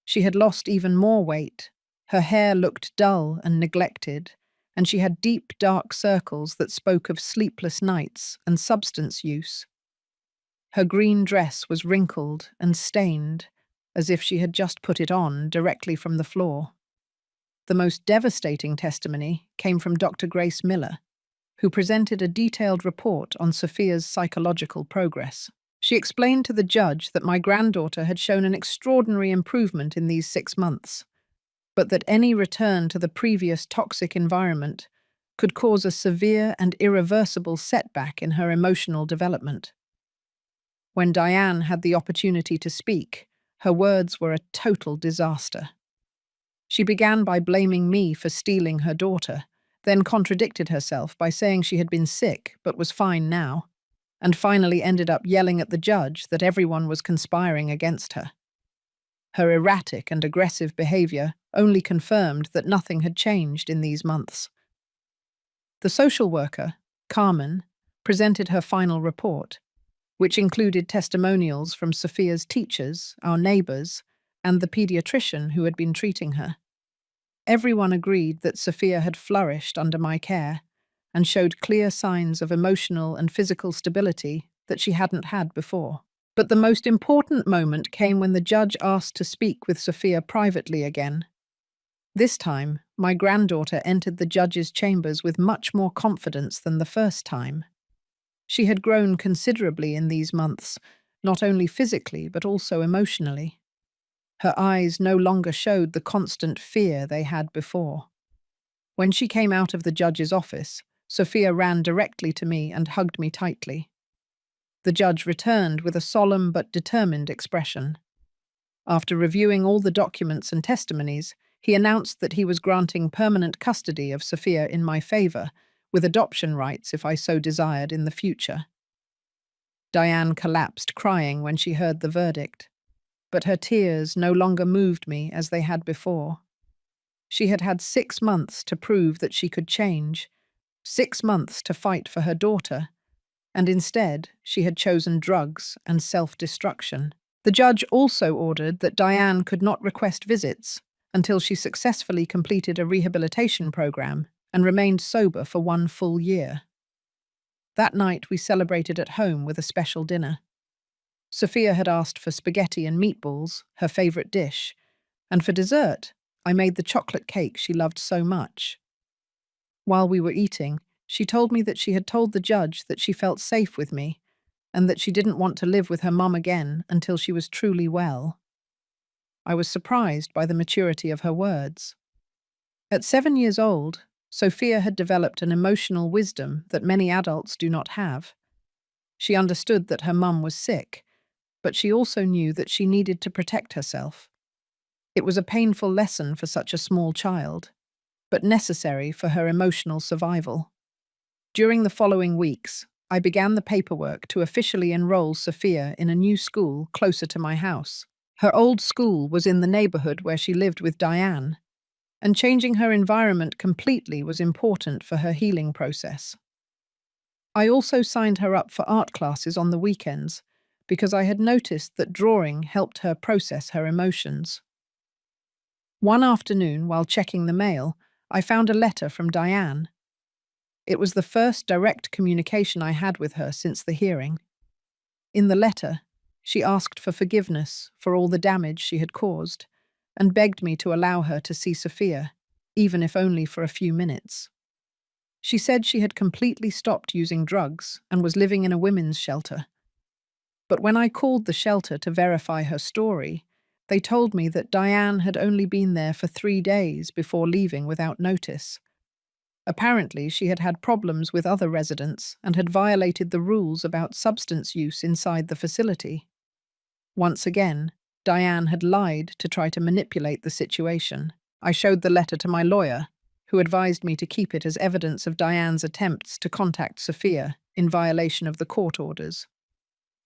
Speaker 1: She had lost even more weight, her hair looked dull and neglected, and she had deep, dark circles that spoke of sleepless nights and substance use. Her green dress was wrinkled and stained, as if she had just put it on directly from the floor. The most devastating testimony came from Dr. Grace Miller, who presented a detailed report on Sophia's psychological progress. She explained to the judge that my granddaughter had shown an extraordinary improvement in these 6 months, but that any return to the previous toxic environment could cause a severe and irreversible setback in her emotional development. When Diane had the opportunity to speak, her words were a total disaster. She began by blaming me for stealing her daughter, then contradicted herself by saying she had been sick but was fine now, and finally ended up yelling at the judge that everyone was conspiring against her. Her erratic and aggressive behavior only confirmed that nothing had changed in these months. The social worker, Carmen, presented her final report, which included testimonials from Sophia's teachers, our neighbors, and the pediatrician who had been treating her. Everyone agreed that Sophia had flourished under my care and showed clear signs of emotional and physical stability that she hadn't had before. But the most important moment came when the judge asked to speak with Sophia privately again. This time, my granddaughter entered the judge's chambers with much more confidence than the first time. She had grown considerably in these months, not only physically but also emotionally. Her eyes no longer showed the constant fear they had before. When she came out of the judge's office, Sophia ran directly to me and hugged me tightly. The judge returned with a solemn but determined expression. After reviewing all the documents and testimonies, he announced that he was granting permanent custody of Sophia in my favor, with adoption rights if I so desired in the future. Diane collapsed crying when she heard the verdict, but her tears no longer moved me as they had before. She had had 6 months to prove that she could change, 6 months to fight for her daughter, and instead she had chosen drugs and self-destruction. The judge also ordered that Diane could not request visits until she successfully completed a rehabilitation program and remained sober for 1 full year. That night we celebrated at home with a special dinner. Sophia had asked for spaghetti and meatballs, her favorite dish, and for dessert, I made the chocolate cake she loved so much. While we were eating, she told me that she had told the judge that she felt safe with me and that she didn't want to live with her mum again until she was truly well. I was surprised by the maturity of her words. At 7 years old, Sophia had developed an emotional wisdom that many adults do not have. She understood that her mum was sick, but she also knew that she needed to protect herself. It was a painful lesson for such a small child, but necessary for her emotional survival. During the following weeks, I began the paperwork to officially enroll Sophia in a new school closer to my house. Her old school was in the neighborhood where she lived with Diane, and changing her environment completely was important for her healing process. I also signed her up for art classes on the weekends because I had noticed that drawing helped her process her emotions. One afternoon, while checking the mail, I found a letter from Diane. It was the first direct communication I had with her since the hearing. In the letter, she asked for forgiveness for all the damage she had caused and begged me to allow her to see Sophia, even if only for a few minutes. She said she had completely stopped using drugs and was living in a women's shelter. But when I called the shelter to verify her story, they told me that Diane had only been there for 3 days before leaving without notice. Apparently, she had had problems with other residents and had violated the rules about substance use inside the facility. Once again, Diane had lied to try to manipulate the situation. I showed the letter to my lawyer, who advised me to keep it as evidence of Diane's attempts to contact Sophia in violation of the court orders.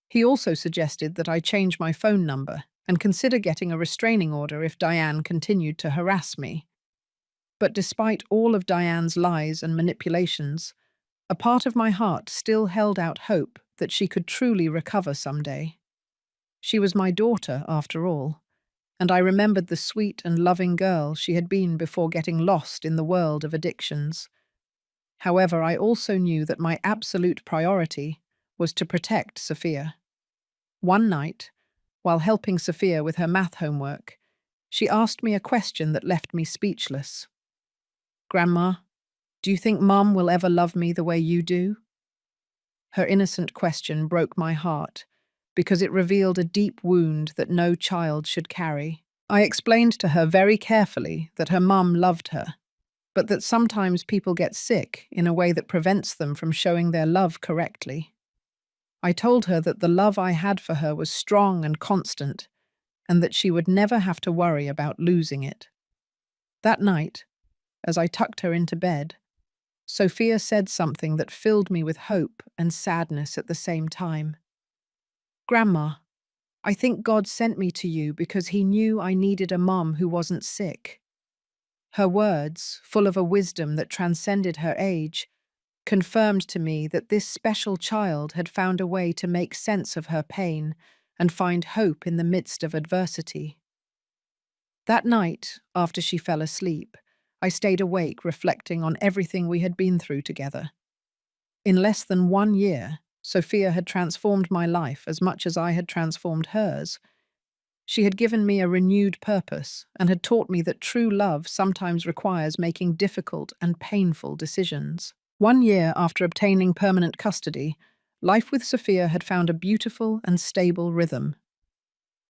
Speaker 1: He also suggested that I change my phone number and consider getting a restraining order if Diane continued to harass me. But despite all of Diane's lies and manipulations, a part of my heart still held out hope that she could truly recover someday. She was my daughter, after all, and I remembered the sweet and loving girl she had been before getting lost in the world of addictions. However, I also knew that my absolute priority was to protect Sophia. One night, while helping Sophia with her math homework, she asked me a question that left me speechless. "Grandma, do you think Mum will ever love me the way you do?" Her innocent question broke my heart because it revealed a deep wound that no child should carry. I explained to her very carefully that her mum loved her, but that sometimes people get sick in a way that prevents them from showing their love correctly. I told her that the love I had for her was strong and constant, and that she would never have to worry about losing it. That night, as I tucked her into bed, Sophia said something that filled me with hope and sadness at the same time. "Grandma, I think God sent me to you because he knew I needed a mom who wasn't sick." Her words, full of a wisdom that transcended her age, confirmed to me that this special child had found a way to make sense of her pain and find hope in the midst of adversity. That night, after she fell asleep, I stayed awake reflecting on everything we had been through together. In less than 1 year, Sophia had transformed my life as much as I had transformed hers. She had given me a renewed purpose and had taught me that true love sometimes requires making difficult and painful decisions. 1 year after obtaining permanent custody, life with Sophia had found a beautiful and stable rhythm.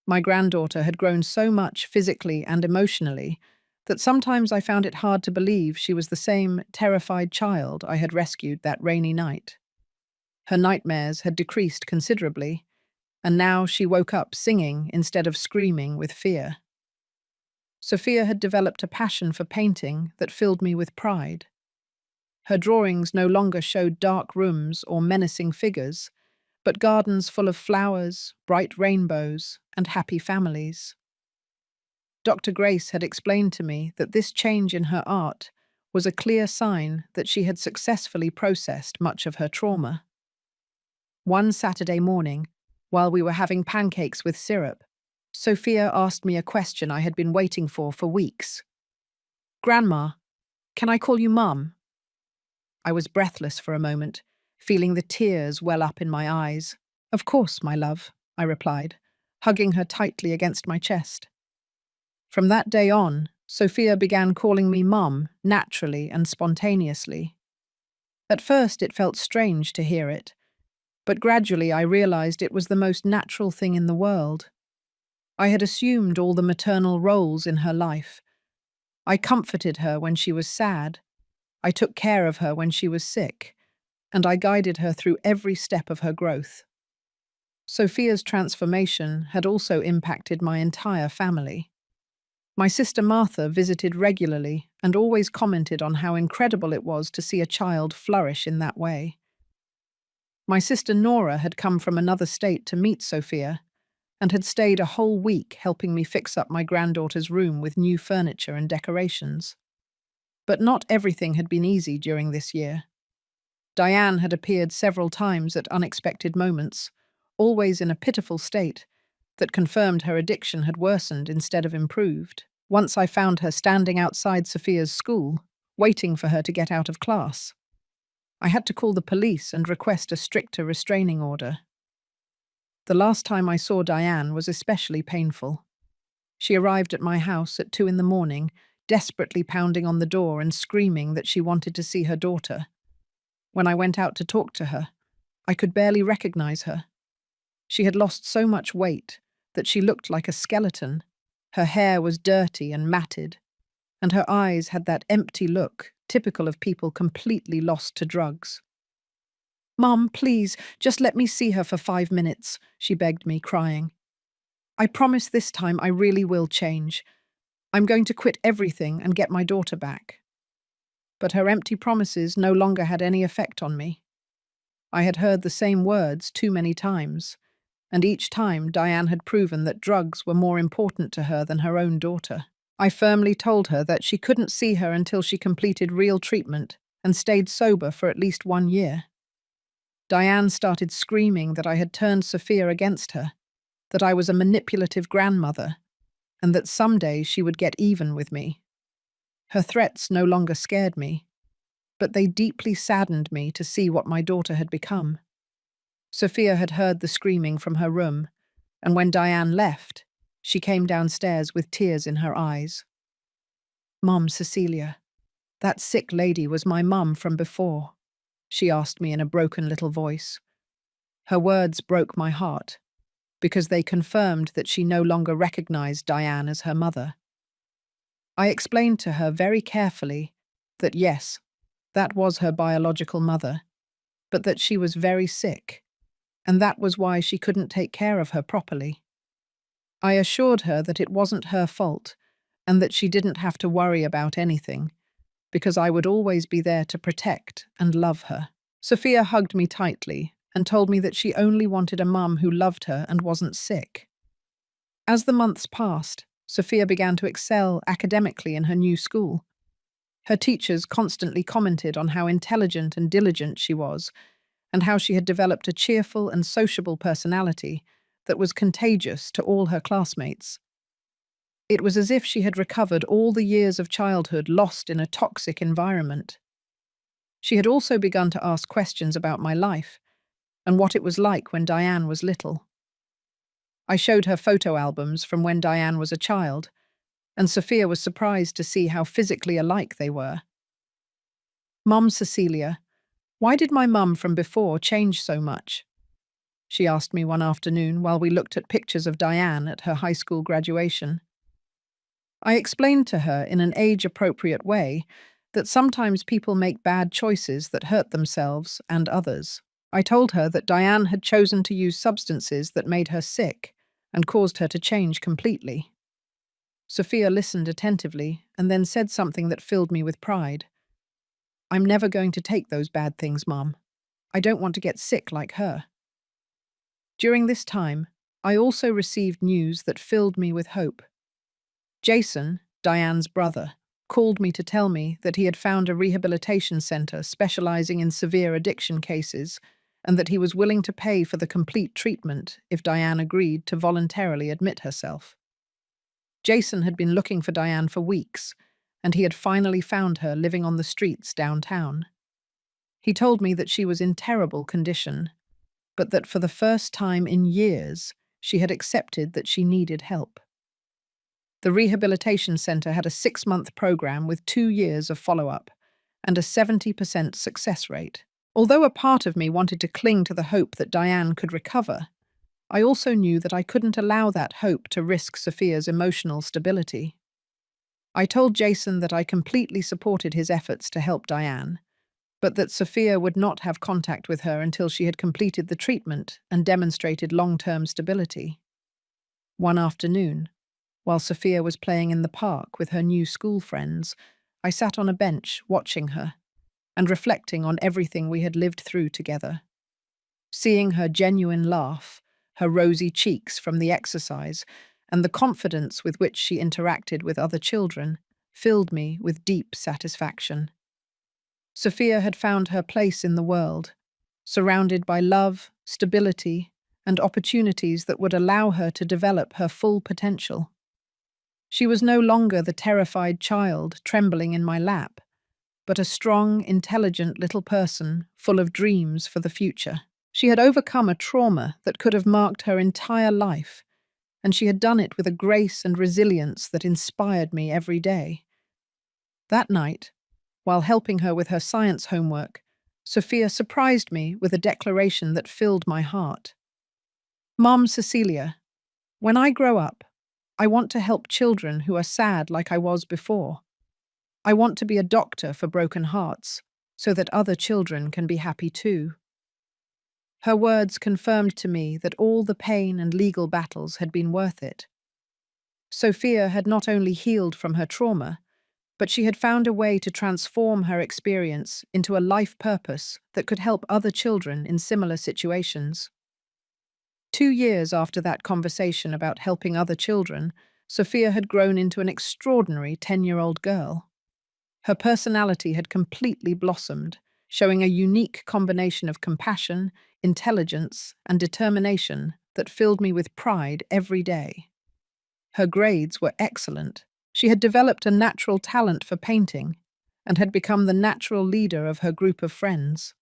Speaker 1: My granddaughter had grown so much physically and emotionally that sometimes I found it hard to believe she was the same terrified child I had rescued that rainy night. Her nightmares had decreased considerably, and now she woke up singing instead of screaming with fear. Sophia had developed a passion for painting that filled me with pride. Her drawings no longer showed dark rooms or menacing figures, but gardens full of flowers, bright rainbows, and happy families. Dr. Grace had explained to me that this change in her art was a clear sign that she had successfully processed much of her trauma. One Saturday morning, while we were having pancakes with syrup, Sophia asked me a question I had been waiting for weeks. "Grandma, can I call you Mum?" I was breathless for a moment, feeling the tears well up in my eyes. "Of course, my love," I replied, hugging her tightly against my chest. From that day on, Sophia began calling me Mum, naturally and spontaneously. At first it felt strange to hear it, but gradually I realized it was the most natural thing in the world. I had assumed all the maternal roles in her life. I comforted her when she was sad, I took care of her when she was sick, and I guided her through every step of her growth. Sophia's transformation had also impacted my entire family. My sister Martha visited regularly and always commented on how incredible it was to see a child flourish in that way. My sister Nora had come from another state to meet Sophia and had stayed a whole week helping me fix up my granddaughter's room with new furniture and decorations. But not everything had been easy during this year. Diane had appeared several times at unexpected moments, always in a pitiful state that confirmed her addiction had worsened instead of improved. Once I found her standing outside Sophia's school, waiting for her to get out of class. I had to call the police and request a stricter restraining order. The last time I saw Diane was especially painful. She arrived at my house at 2 in the morning, desperately pounding on the door and screaming that she wanted to see her daughter. When I went out to talk to her, I could barely recognize her. She had lost so much weight that she looked like a skeleton. Her hair was dirty and matted, and her eyes had that empty look typical of people completely lost to drugs. "Mum, please, just let me see her for 5 minutes," she begged me, crying. "I promise this time I really will change. I'm going to quit everything and get my daughter back." But her empty promises no longer had any effect on me. I had heard the same words too many times, and each time Diane had proven that drugs were more important to her than her own daughter. I firmly told her that she couldn't see her until she completed real treatment and stayed sober for at least 1 year. Diane started screaming that I had turned Sophia against her, that I was a manipulative grandmother, and that someday she would get even with me. Her threats no longer scared me, but they deeply saddened me to see what my daughter had become. Sophia had heard the screaming from her room, and when Diane left, she came downstairs with tears in her eyes. "Mum, Cecilia, that sick lady was my mum from before," she asked me in a broken little voice. Her words broke my heart, because they confirmed that she no longer recognized Diane as her mother. I explained to her very carefully that yes, that was her biological mother, but that she was very sick, and that was why she couldn't take care of her properly. I assured her that it wasn't her fault and that she didn't have to worry about anything, because I would always be there to protect and love her. Sophia hugged me tightly and told me that she only wanted a mum who loved her and wasn't sick. As the months passed, Sophia began to excel academically in her new school. Her teachers constantly commented on how intelligent and diligent she was, and how she had developed a cheerful and sociable personality that was contagious to all her classmates. It was as if she had recovered all the years of childhood lost in a toxic environment. She had also begun to ask questions about my life and what it was like when Diane was little. I showed her photo albums from when Diane was a child, and Sophia was surprised to see how physically alike they were. "Mum, Cecilia, why did my mum from before change so much?" she asked me one afternoon while we looked at pictures of Diane at her high school graduation. I explained to her in an age-appropriate way that sometimes people make bad choices that hurt themselves and others. I told her that Diane had chosen to use substances that made her sick and caused her to change completely. Sophia listened attentively and then said something that filled me with pride. "I'm never going to take those bad things, Mum. I don't want to get sick like her." During this time, I also received news that filled me with hope. Jason, Diane's brother, called me to tell me that he had found a rehabilitation center specializing in severe addiction cases and that he was willing to pay for the complete treatment if Diane agreed to voluntarily admit herself. Jason had been looking for Diane for weeks, and he had finally found her living on the streets downtown. He told me that she was in terrible condition, but that for the first time in years, she had accepted that she needed help. The rehabilitation center had a 6-month program with 2 years of follow-up and a 70% success rate. Although a part of me wanted to cling to the hope that Diane could recover, I also knew that I couldn't allow that hope to risk Sophia's emotional stability. I told Jason that I completely supported his efforts to help Diane, but that Sophia would not have contact with her until she had completed the treatment and demonstrated long-term stability. One afternoon, while Sophia was playing in the park with her new school friends, I sat on a bench watching her and reflecting on everything we had lived through together. Seeing her genuine laugh, her rosy cheeks from the exercise, and the confidence with which she interacted with other children filled me with deep satisfaction. Sophia had found her place in the world, surrounded by love, stability, and opportunities that would allow her to develop her full potential. She was no longer the terrified child trembling in my lap, but a strong, intelligent little person full of dreams for the future. She had overcome a trauma that could have marked her entire life, and she had done it with a grace and resilience that inspired me every day. That night, while helping her with her science homework, Sophia surprised me with a declaration that filled my heart. "Mom Cecilia, when I grow up, I want to help children who are sad like I was before. I want to be a doctor for broken hearts, so that other children can be happy too." Her words confirmed to me that all the pain and legal battles had been worth it. Sophia had not only healed from her trauma, but she had found a way to transform her experience into a life purpose that could help other children in similar situations. 2 years after that conversation about helping other children, Sophia had grown into an extraordinary 10-year-old girl. Her personality had completely blossomed, showing a unique combination of compassion, intelligence, and determination that filled me with pride every day. Her grades were excellent. She had developed a natural talent for painting and had become the natural leader of her group of friends.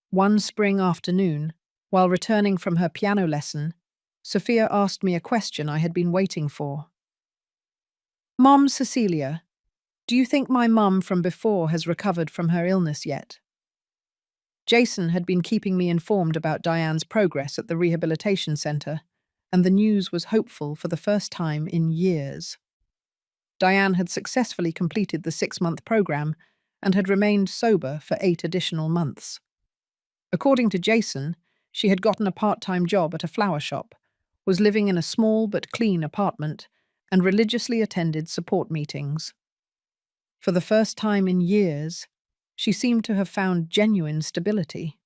Speaker 1: One spring afternoon, while returning from her piano lesson, Sophia asked me a question I had been waiting for. "Mom Cecilia, do you think my mum from before has recovered from her illness yet?" Jason had been keeping me informed about Diane's progress at the rehabilitation center, and the news was hopeful for the first time in years. Diane had successfully completed the 6-month program and had remained sober for 8 additional months. According to Jason, she had gotten a part-time job at a flower shop, was living in a small but clean apartment, and religiously attended support meetings. For the first time in years, she seemed to have found genuine stability.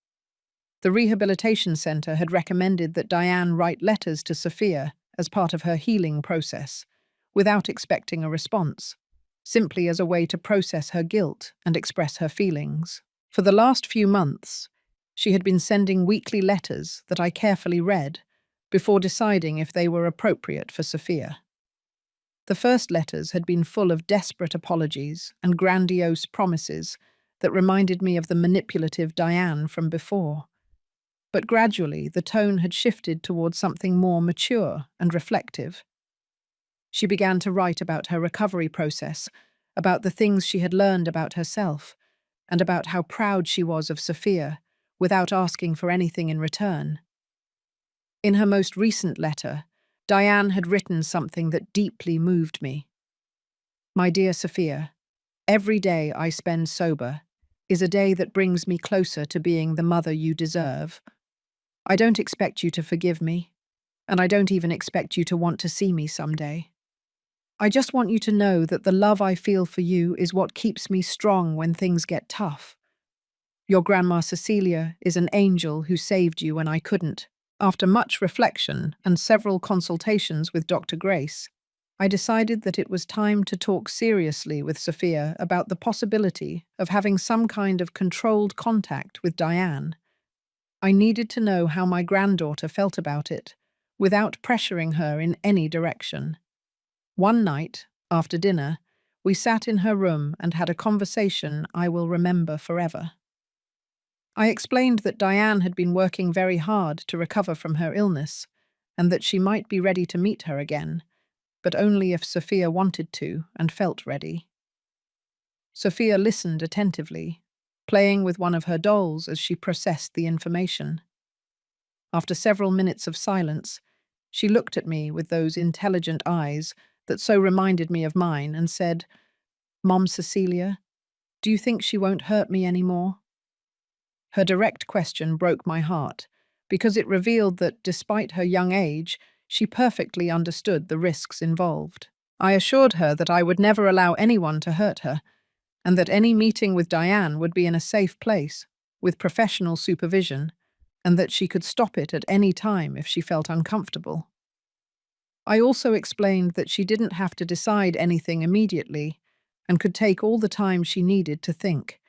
Speaker 1: The rehabilitation center had recommended that Diane write letters to Sophia as part of her healing process, without expecting a response, simply as a way to process her guilt and express her feelings. For the last few months, she had been sending weekly letters that I carefully read before deciding if they were appropriate for Sophia. The first letters had been full of desperate apologies and grandiose promises that reminded me of the manipulative Diane from before. But gradually, the tone had shifted towards something more mature and reflective. She began to write about her recovery process, about the things she had learned about herself, and about how proud she was of Sophia, without asking for anything in return. In her most recent letter, Diane had written something that deeply moved me. "My dear Sophia, every day I spend sober is a day that brings me closer to being the mother you deserve. I don't expect you to forgive me, and I don't even expect you to want to see me someday. I just want you to know that the love I feel for you is what keeps me strong when things get tough. Your Grandma Cecilia is an angel who saved you when I couldn't." After much reflection and several consultations with Dr. Grace, I decided that it was time to talk seriously with Sophia about the possibility of having some kind of controlled contact with Diane. I needed to know how my granddaughter felt about it, without pressuring her in any direction. One night, after dinner, we sat in her room and had a conversation I will remember forever. I explained that Diane had been working very hard to recover from her illness, and that she might be ready to meet her again, but only if Sophia wanted to and felt ready. Sophia listened attentively, playing with one of her dolls as she processed the information. After several minutes of silence, she looked at me with those intelligent eyes that so reminded me of mine and said, "Mom Cecilia, do you think she won't hurt me anymore?" Her direct question broke my heart, because it revealed that, despite her young age, she perfectly understood the risks involved. I assured her that I would never allow anyone to hurt her, and that any meeting with Diane would be in a safe place, with professional supervision, and that she could stop it at any time if she felt uncomfortable. I also explained that she didn't have to decide anything immediately, and could take all the time she needed to think.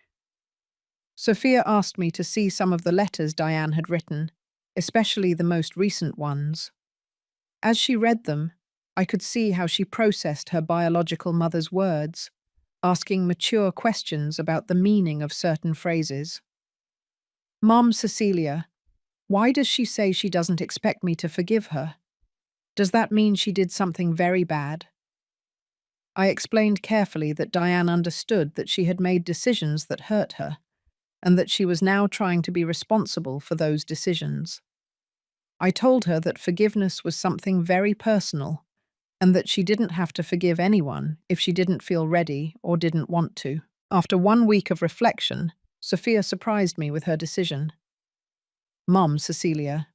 Speaker 1: Sophia asked me to see some of the letters Diane had written, especially the most recent ones. As she read them, I could see how she processed her biological mother's words, asking mature questions about the meaning of certain phrases. "Mom Cecilia, why does she say she doesn't expect me to forgive her? Does that mean she did something very bad?" I explained carefully that Diane understood that she had made decisions that hurt her, and that she was now trying to be responsible for those decisions. I told her that forgiveness was something very personal, and that she didn't have to forgive anyone if she didn't feel ready or didn't want to. After 1 week of reflection, Sophia surprised me with her decision. "Mum, Cecilia,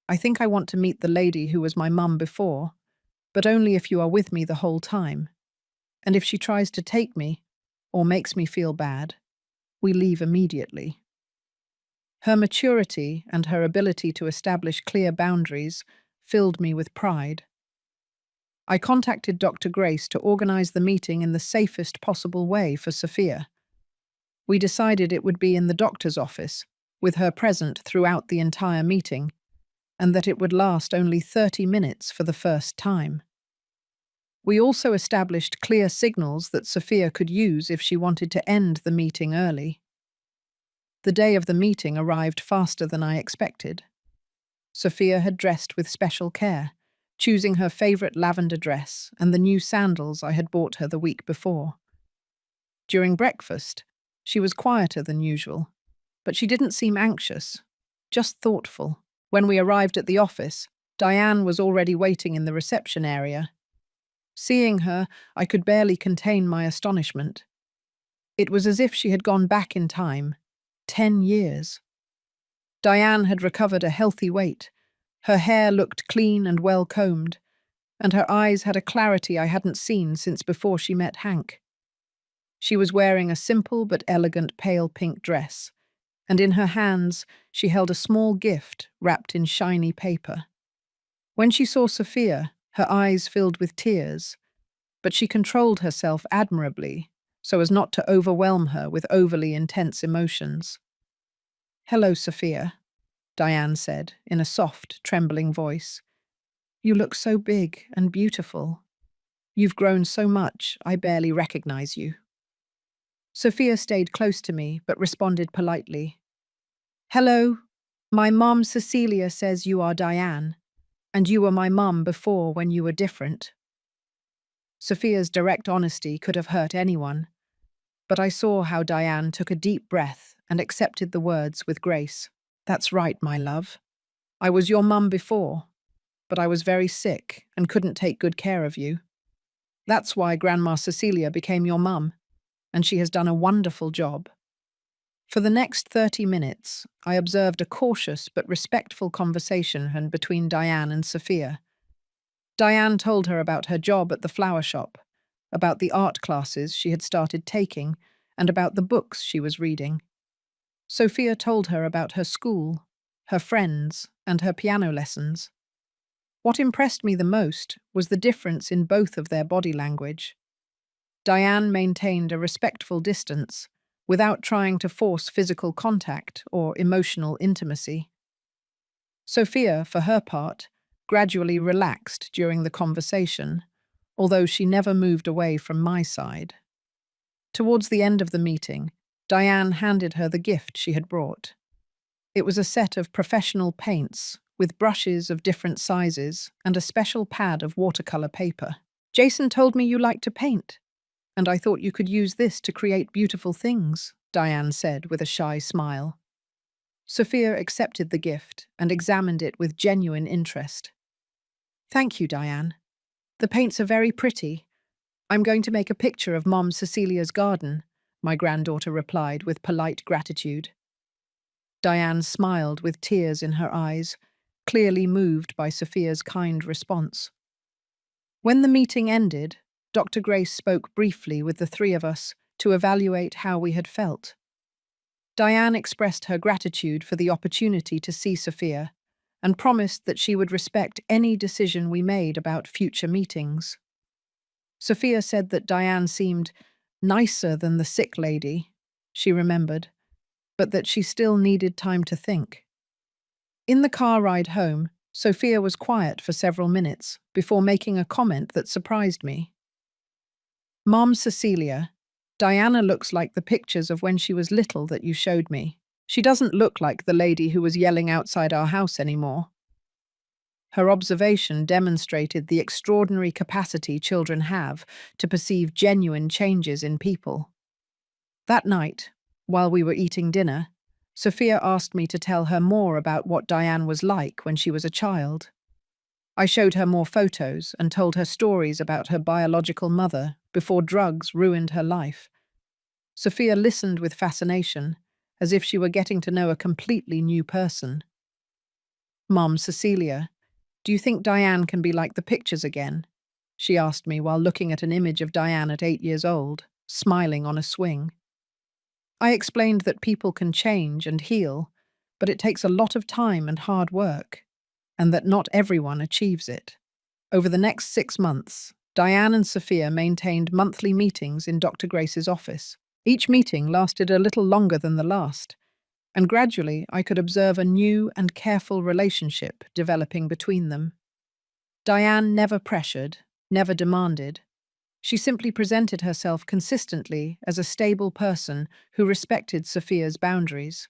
Speaker 1: I think I want to meet the lady who was my mum before, but only if you are with me the whole time. And if she tries to take me, or makes me feel bad, we leave immediately." Her maturity and her ability to establish clear boundaries filled me with pride. I contacted Dr. Grace to organize the meeting in the safest possible way for Sophia. We decided it would be in the doctor's office, with her present throughout the entire meeting, and that it would last only 30 minutes for the first time. We also established clear signals that Sophia could use if she wanted to end the meeting early. The day of the meeting arrived faster than I expected. Sophia had dressed with special care, choosing her favorite lavender dress and the new sandals I had bought her the week before. During breakfast, she was quieter than usual, but she didn't seem anxious, just thoughtful. When we arrived at the office, Diane was already waiting in the reception area. Seeing her, I could barely contain my astonishment. It was as if she had gone back in time, 10 years. Diane had recovered a healthy weight. Her hair looked clean and well combed, and her eyes had a clarity I hadn't seen since before she met Hank. She was wearing a simple but elegant pale pink dress, and in her hands she held a small gift wrapped in shiny paper. When she saw Sophia, her eyes filled with tears, but she controlled herself admirably so as not to overwhelm her with overly intense emotions. "Hello, Sophia," Diane said in a soft, trembling voice. "You look so big and beautiful. You've grown so much, I barely recognize you." Sophia stayed close to me, but responded politely. "Hello, my mom Cecilia says you are Diane, and you were my mum before when you were different." Sophia's direct honesty could have hurt anyone, but I saw how Diane took a deep breath and accepted the words with grace. "That's right, my love. I was your mum before, but I was very sick and couldn't take good care of you. That's why Grandma Cecilia became your mum, and she has done a wonderful job." For the next 30 minutes, I observed a cautious but respectful conversation between Diane and Sophia. Diane told her about her job at the flower shop, about the art classes she had started taking, and about the books she was reading. Sophia told her about her school, her friends, and her piano lessons. What impressed me the most was the difference in both of their body language. Diane maintained a respectful distance without trying to force physical contact or emotional intimacy. Sophia, for her part, gradually relaxed during the conversation, although she never moved away from my side. Towards the end of the meeting, Diane handed her the gift she had brought. It was a set of professional paints with brushes of different sizes and a special pad of watercolor paper. "Jason told me you like to paint, and I thought you could use this to create beautiful things," Diane said with a shy smile. Sophia accepted the gift and examined it with genuine interest. "Thank you, Diane. The paints are very pretty. I'm going to make a picture of Mom Cecilia's garden," my granddaughter replied with polite gratitude. Diane smiled with tears in her eyes, clearly moved by Sophia's kind response. When the meeting ended, Dr. Grace spoke briefly with the three of us to evaluate how we had felt. Diane expressed her gratitude for the opportunity to see Sophia and promised that she would respect any decision we made about future meetings. Sophia said that Diane seemed nicer than the sick lady, she remembered, but that she still needed time to think. In the car ride home, Sophia was quiet for several minutes before making a comment that surprised me. "Mom Cecilia, Diana looks like the pictures of when she was little that you showed me. She doesn't look like the lady who was yelling outside our house anymore." Her observation demonstrated the extraordinary capacity children have to perceive genuine changes in people. That night, while we were eating dinner, Sophia asked me to tell her more about what Diane was like when she was a child. I showed her more photos and told her stories about her biological mother before drugs ruined her life. Sophia listened with fascination, as if she were getting to know a completely new person. "Mom Cecilia, do you think Diane can be like the pictures again?" she asked me while looking at an image of Diane at 8 years old, smiling on a swing. I explained that people can change and heal, but it takes a lot of time and hard work, and that not everyone achieves it. Over the next 6 months, Diane and Sophia maintained monthly meetings in Dr. Grace's office. Each meeting lasted a little longer than the last, and gradually I could observe a new and careful relationship developing between them. Diane never pressured, never demanded. She simply presented herself consistently as a stable person who respected Sophia's boundaries.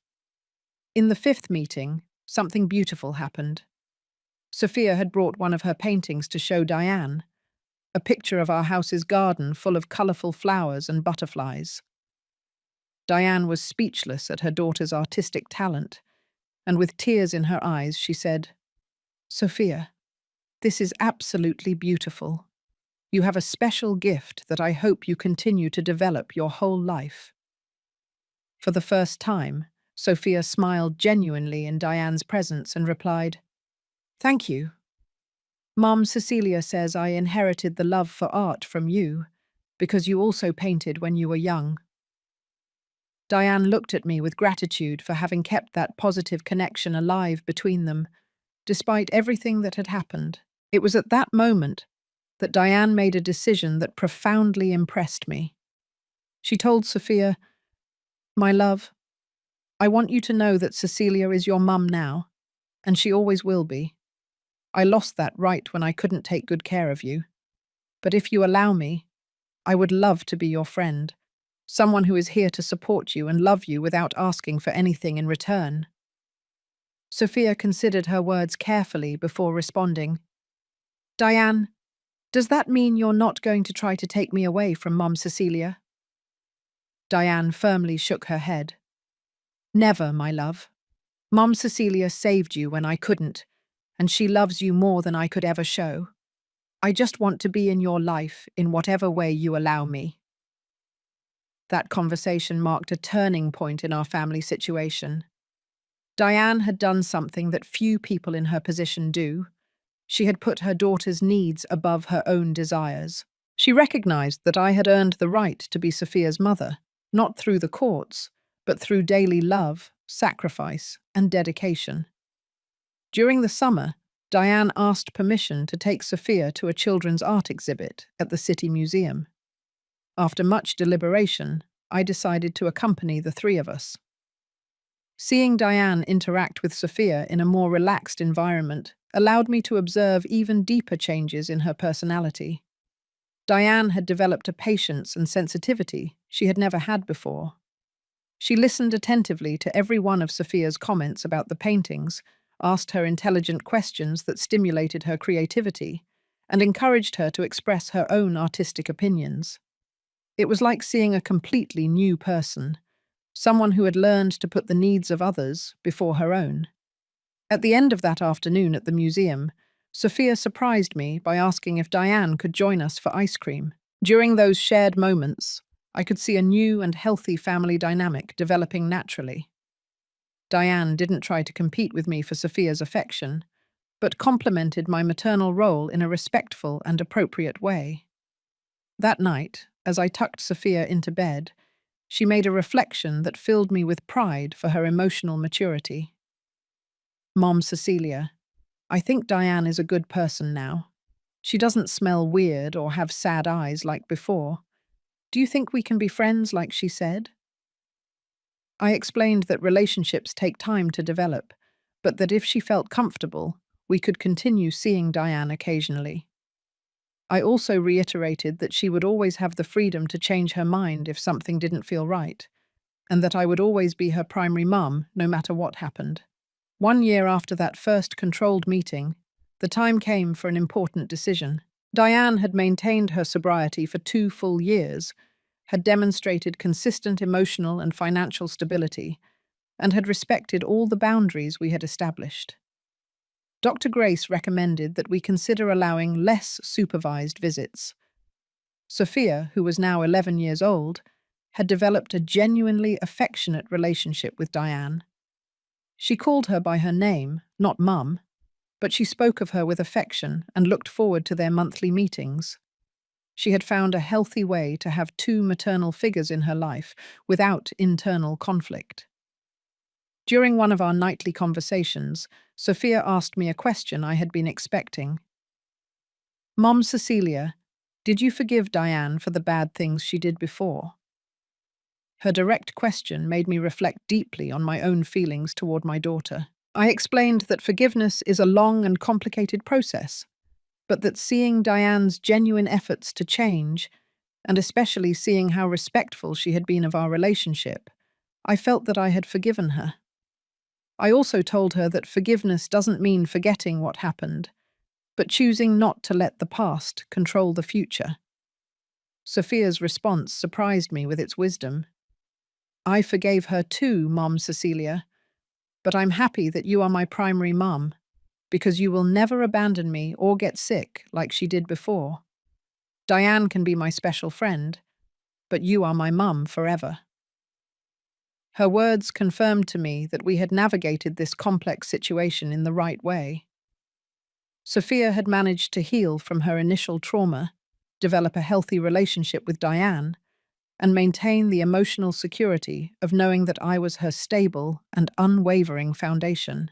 Speaker 1: In the 5th meeting, something beautiful happened. Sophia had brought one of her paintings to show Diane, a picture of our house's garden full of colourful flowers and butterflies. Diane was speechless at her daughter's artistic talent, and with tears in her eyes she said, "Sophia, this is absolutely beautiful. You have a special gift that I hope you continue to develop your whole life." For the first time, Sophia smiled genuinely in Diane's presence and replied, "Thank you. Mom Cecilia says I inherited the love for art from you, because you also painted when you were young." Diane looked at me with gratitude for having kept that positive connection alive between them, despite everything that had happened. It was at that moment that Diane made a decision that profoundly impressed me. She told Sophia, "My love, I want you to know that Cecilia is your mum now, and she always will be. I lost that right when I couldn't take good care of you. But if you allow me, I would love to be your friend, someone who is here to support you and love you without asking for anything in return." Sophia considered her words carefully before responding, "Diane, does that mean you're not going to try to take me away from Mom Cecilia?" Diane firmly shook her head. "Never, my love. Mom Cecilia saved you when I couldn't, and she loves you more than I could ever show. I just want to be in your life in whatever way you allow me." That conversation marked a turning point in our family situation. Diane had done something that few people in her position do. She had put her daughter's needs above her own desires. She recognized that I had earned the right to be Sophia's mother, not through the courts, but through daily love, sacrifice, and dedication. During the summer, Diane asked permission to take Sophia to a children's art exhibit at the City Museum. After much deliberation, I decided to accompany the three of us. Seeing Diane interact with Sophia in a more relaxed environment allowed me to observe even deeper changes in her personality. Diane had developed a patience and sensitivity she had never had before. She listened attentively to every one of Sophia's comments about the paintings, asked her intelligent questions that stimulated her creativity, and encouraged her to express her own artistic opinions. It was like seeing a completely new person, someone who had learned to put the needs of others before her own. At the end of that afternoon at the museum, Sophia surprised me by asking if Diane could join us for ice cream. During those shared moments, I could see a new and healthy family dynamic developing naturally. Diane didn't try to compete with me for Sophia's affection, but complimented my maternal role in a respectful and appropriate way. That night, as I tucked Sophia into bed, she made a reflection that filled me with pride for her emotional maturity. Mom Cecilia, I think Diane is a good person now. She doesn't smell weird or have sad eyes like before. Do you think we can be friends like she said? I explained that relationships take time to develop, but that if she felt comfortable, we could continue seeing Diane occasionally. I also reiterated that she would always have the freedom to change her mind if something didn't feel right, and that I would always be her primary mum no matter what happened. 1 year after that first controlled meeting, the time came for an important decision. Diane had maintained her sobriety for 2 full years, had demonstrated consistent emotional and financial stability, and had respected all the boundaries we had established. Dr. Grace recommended that we consider allowing less supervised visits. Sophia, who was now 11 years old, had developed a genuinely affectionate relationship with Diane. She called her by her name, not Mum, but she spoke of her with affection and looked forward to their monthly meetings. She had found a healthy way to have 2 maternal figures in her life without internal conflict. During one of our nightly conversations, Sophia asked me a question I had been expecting. Mom Cecilia, did you forgive Diane for the bad things she did before? Her direct question made me reflect deeply on my own feelings toward my daughter. I explained that forgiveness is a long and complicated process, but that seeing Diane's genuine efforts to change, and especially seeing how respectful she had been of our relationship, I felt that I had forgiven her. I also told her that forgiveness doesn't mean forgetting what happened, but choosing not to let the past control the future. Sophia's response surprised me with its wisdom. I forgave her too, Mom Cecilia, but I'm happy that you are my primary mom, because you will never abandon me or get sick like she did before. Diane can be my special friend, but you are my mum forever. Her words confirmed to me that we had navigated this complex situation in the right way. Sophia had managed to heal from her initial trauma, develop a healthy relationship with Diane, and maintain the emotional security of knowing that I was her stable and unwavering foundation.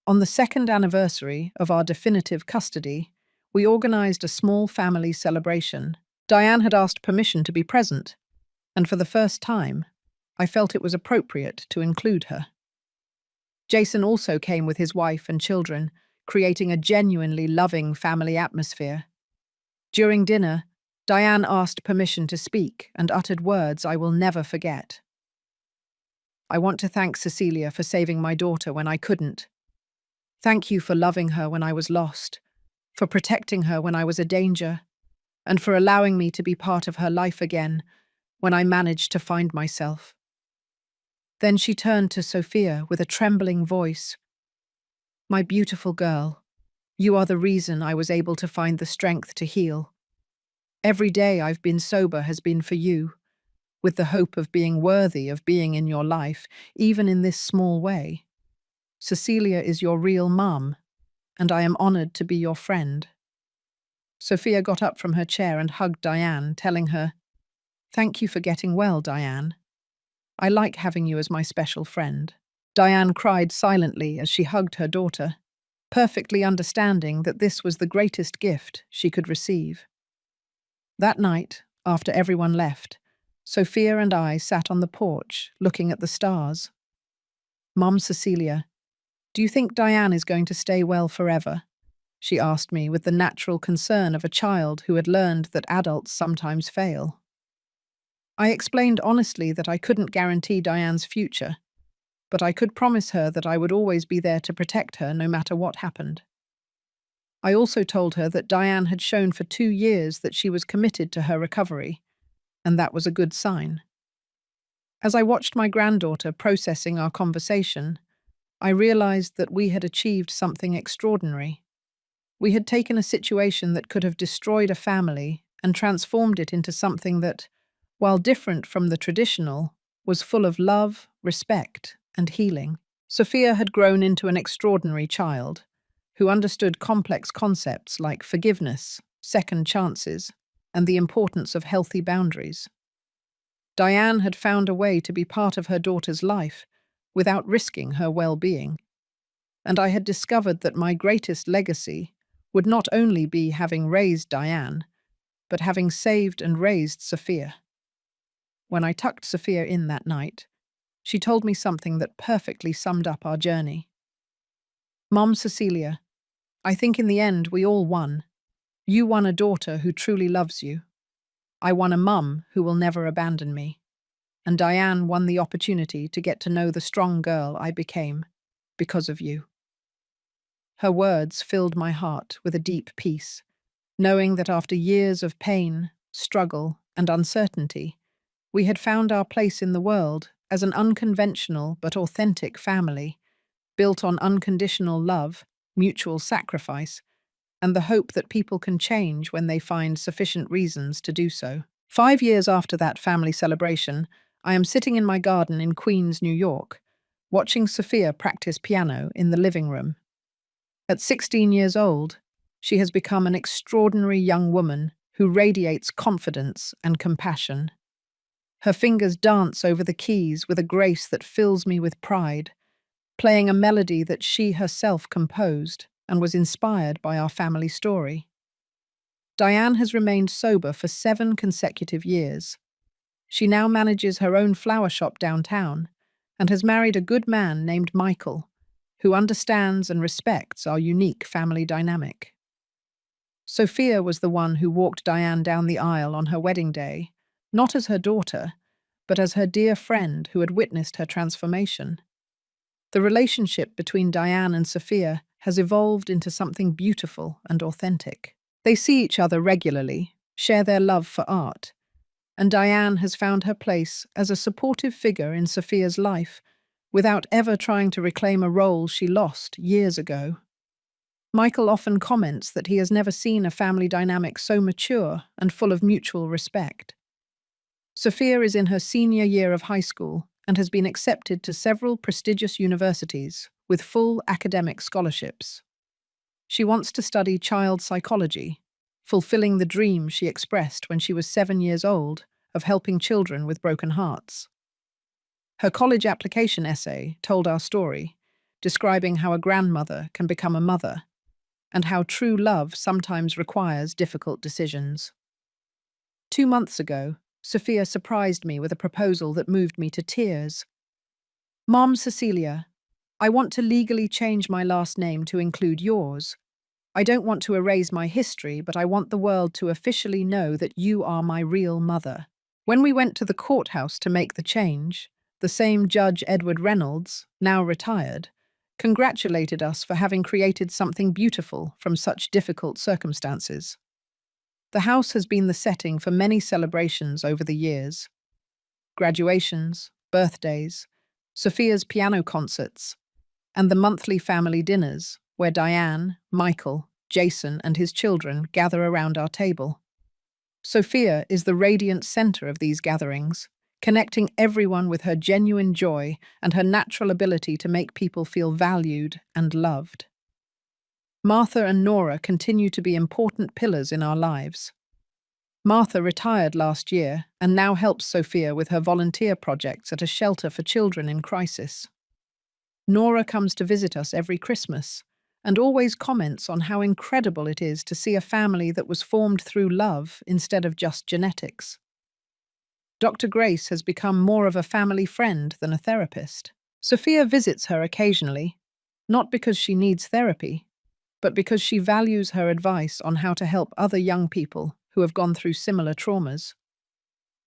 Speaker 1: On the 2nd anniversary of our definitive custody, we organized a small family celebration. Diane had asked permission to be present, and for the first time, I felt it was appropriate to include her. Jason also came with his wife and children, creating a genuinely loving family atmosphere. During dinner, Diane asked permission to speak and uttered words I will never forget. I want to thank Cecilia for saving my daughter when I couldn't. Thank you for loving her when I was lost, for protecting her when I was a danger, and for allowing me to be part of her life again when I managed to find myself. Then she turned to Sophia with a trembling voice. My beautiful girl, you are the reason I was able to find the strength to heal. Every day I've been sober has been for you, with the hope of being worthy of being in your life, even in this small way. Cecilia is your real mum, and I am honored to be your friend. Sophia got up from her chair and hugged Diane, telling her, Thank you for getting well, Diane. I like having you as my special friend. Diane cried silently as she hugged her daughter. perfectly understanding that this was the greatest gift she could receive. That night, after everyone left, Sophia and I sat on the porch, looking at the stars. "Mom Cecilia, do you think Diane is going to stay well forever?" she asked me with the natural concern of a child who had learned that adults sometimes fail. I explained honestly that I couldn't guarantee Diane's future, but I could promise her that I would always be there to protect her no matter what happened. I also told her that Diane had shown for 2 years that she was committed to her recovery, and that was a good sign. As I watched my granddaughter processing our conversation, I realized that we had achieved something extraordinary. We had taken a situation that could have destroyed a family and transformed it into something that, while different from the traditional, was full of love, respect, and healing. Sophia had grown into an extraordinary child who understood complex concepts like forgiveness, second chances, and the importance of healthy boundaries. Diane had found a way to be part of her daughter's life without risking her well-being, and I had discovered that my greatest legacy would not only be having raised Diane, but having saved and raised Sophia. When I tucked Sophia in that night, she told me something that perfectly summed up our journey. "Mom Cecilia, I think in the end we all won. You won a daughter who truly loves you. I won a mum who will never abandon me. And Diane won the opportunity to get to know the strong girl I became because of you." Her words filled my heart with a deep peace, knowing that after years of pain, struggle, and uncertainty, we had found our place in the world as an unconventional but authentic family, built on unconditional love, mutual sacrifice, and the hope that people can change when they find sufficient reasons to do so. 5 years after that family celebration, I am sitting in my garden in Queens, New York, watching Sophia practice piano in the living room. At 16 years old, she has become an extraordinary young woman who radiates confidence and compassion. Her fingers dance over the keys with a grace that fills me with pride, playing a melody that she herself composed and was inspired by our family story. Diane has remained sober for 7 consecutive years. She now manages her own flower shop downtown and has married a good man named Michael, who understands and respects our unique family dynamic. Sophia was the one who walked Diane down the aisle on her wedding day, not as her daughter, but as her dear friend who had witnessed her transformation. The relationship between Diane and Sophia has evolved into something beautiful and authentic. They see each other regularly, share their love for art, and Diane has found her place as a supportive figure in Sophia's life without ever trying to reclaim a role she lost years ago. Michael often comments that he has never seen a family dynamic so mature and full of mutual respect. Sophia is in her senior year of high school and has been accepted to several prestigious universities with full academic scholarships. She wants to study child psychology, fulfilling the dream she expressed when she was 7 years old of helping children with broken hearts. Her college application essay told our story, describing how a grandmother can become a mother, and how true love sometimes requires difficult decisions. 2 months ago, Sophia surprised me with a proposal that moved me to tears. "Mom Cecilia, I want to legally change my last name to include yours. I don't want to erase my history, but I want the world to officially know that you are my real mother." When we went to the courthouse to make the change, the same Judge Edward Reynolds, now retired, congratulated us for having created something beautiful from such difficult circumstances. The house has been the setting for many celebrations over the years. Graduations, birthdays, Sophia's piano concerts, and the monthly family dinners where Diane, Michael, Jason, and his children gather around our table. Sophia is the radiant center of these gatherings, connecting everyone with her genuine joy and her natural ability to make people feel valued and loved. Martha and Nora continue to be important pillars in our lives. Martha retired last year and now helps Sophia with her volunteer projects at a shelter for children in crisis. Nora comes to visit us every Christmas and always comments on how incredible it is to see a family that was formed through love instead of just genetics. Dr. Grace has become more of a family friend than a therapist. Sophia visits her occasionally, not because she needs therapy, but because she values her advice on how to help other young people who have gone through similar traumas.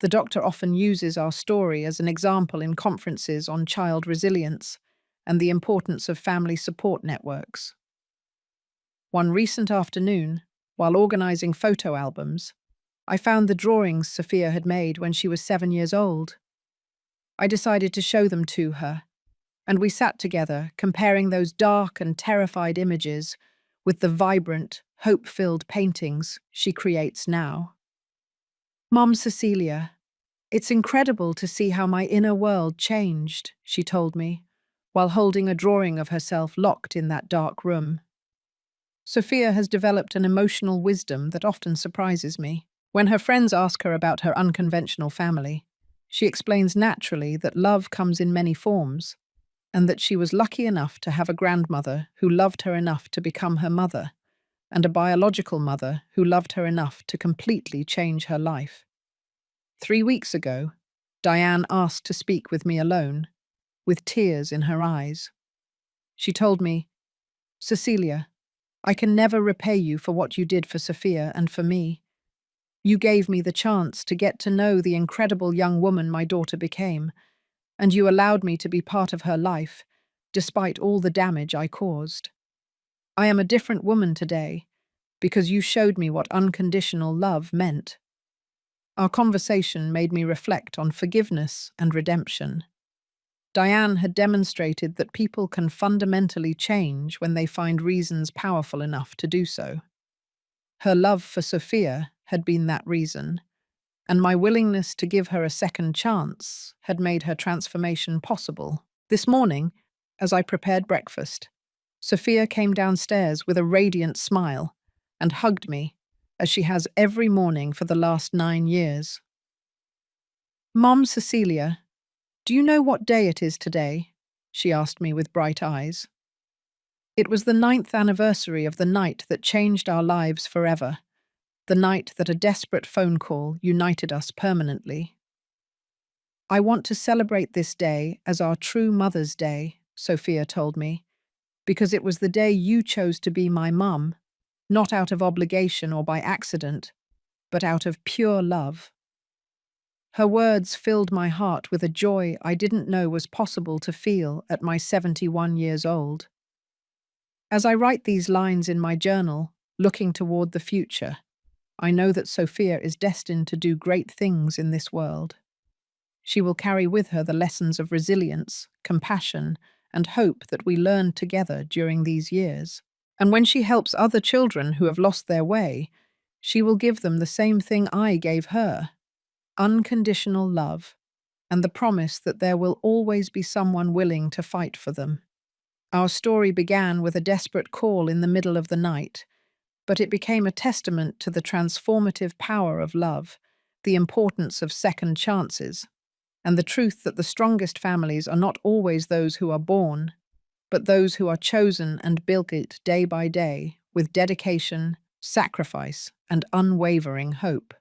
Speaker 1: The doctor often uses our story as an example in conferences on child resilience and the importance of family support networks. One recent afternoon, while organizing photo albums, I found the drawings Sophia had made when she was 7 years old. I decided to show them to her, and we sat together comparing those dark and terrified images with the vibrant, hope-filled paintings she creates now. "Mom Cecilia, it's incredible to see how my inner world changed," she told me, while holding a drawing of herself locked in that dark room. Sophia has developed an emotional wisdom that often surprises me. When her friends ask her about her unconventional family, she explains naturally that love comes in many forms, and that she was lucky enough to have a grandmother who loved her enough to become her mother, and a biological mother who loved her enough to completely change her life. 3 weeks ago, Diane asked to speak with me alone, with tears in her eyes. She told me, "Cecilia, I can never repay you for what you did for Sophia and for me. You gave me the chance to get to know the incredible young woman my daughter became, and you allowed me to be part of her life, despite all the damage I caused. I am a different woman today, because you showed me what unconditional love meant." Our conversation made me reflect on forgiveness and redemption. Diane had demonstrated that people can fundamentally change when they find reasons powerful enough to do so. Her love for Sophia had been that reason, and my willingness to give her a second chance had made her transformation possible. This morning, as I prepared breakfast, Sophia came downstairs with a radiant smile and hugged me, as she has every morning for the last 9 years. "Mom Cecilia, do you know what day it is today?" she asked me with bright eyes. It was the 9th anniversary of the night that changed our lives forever, the night that a desperate phone call united us permanently. "I want to celebrate this day as our true Mother's Day," Sophia told me, "because it was the day you chose to be my mum, not out of obligation or by accident, but out of pure love." Her words filled my heart with a joy I didn't know was possible to feel at my 71 years old. As I write these lines in my journal, looking toward the future, I know that Sophia is destined to do great things in this world. She will carry with her the lessons of resilience, compassion, and hope that we learned together during these years. And when she helps other children who have lost their way, she will give them the same thing I gave her: unconditional love, and the promise that there will always be someone willing to fight for them. Our story began with a desperate call in the middle of the night, but it became a testament to the transformative power of love, the importance of second chances, and the truth that the strongest families are not always those who are born, but those who are chosen and built it day by day with dedication, sacrifice, and unwavering hope.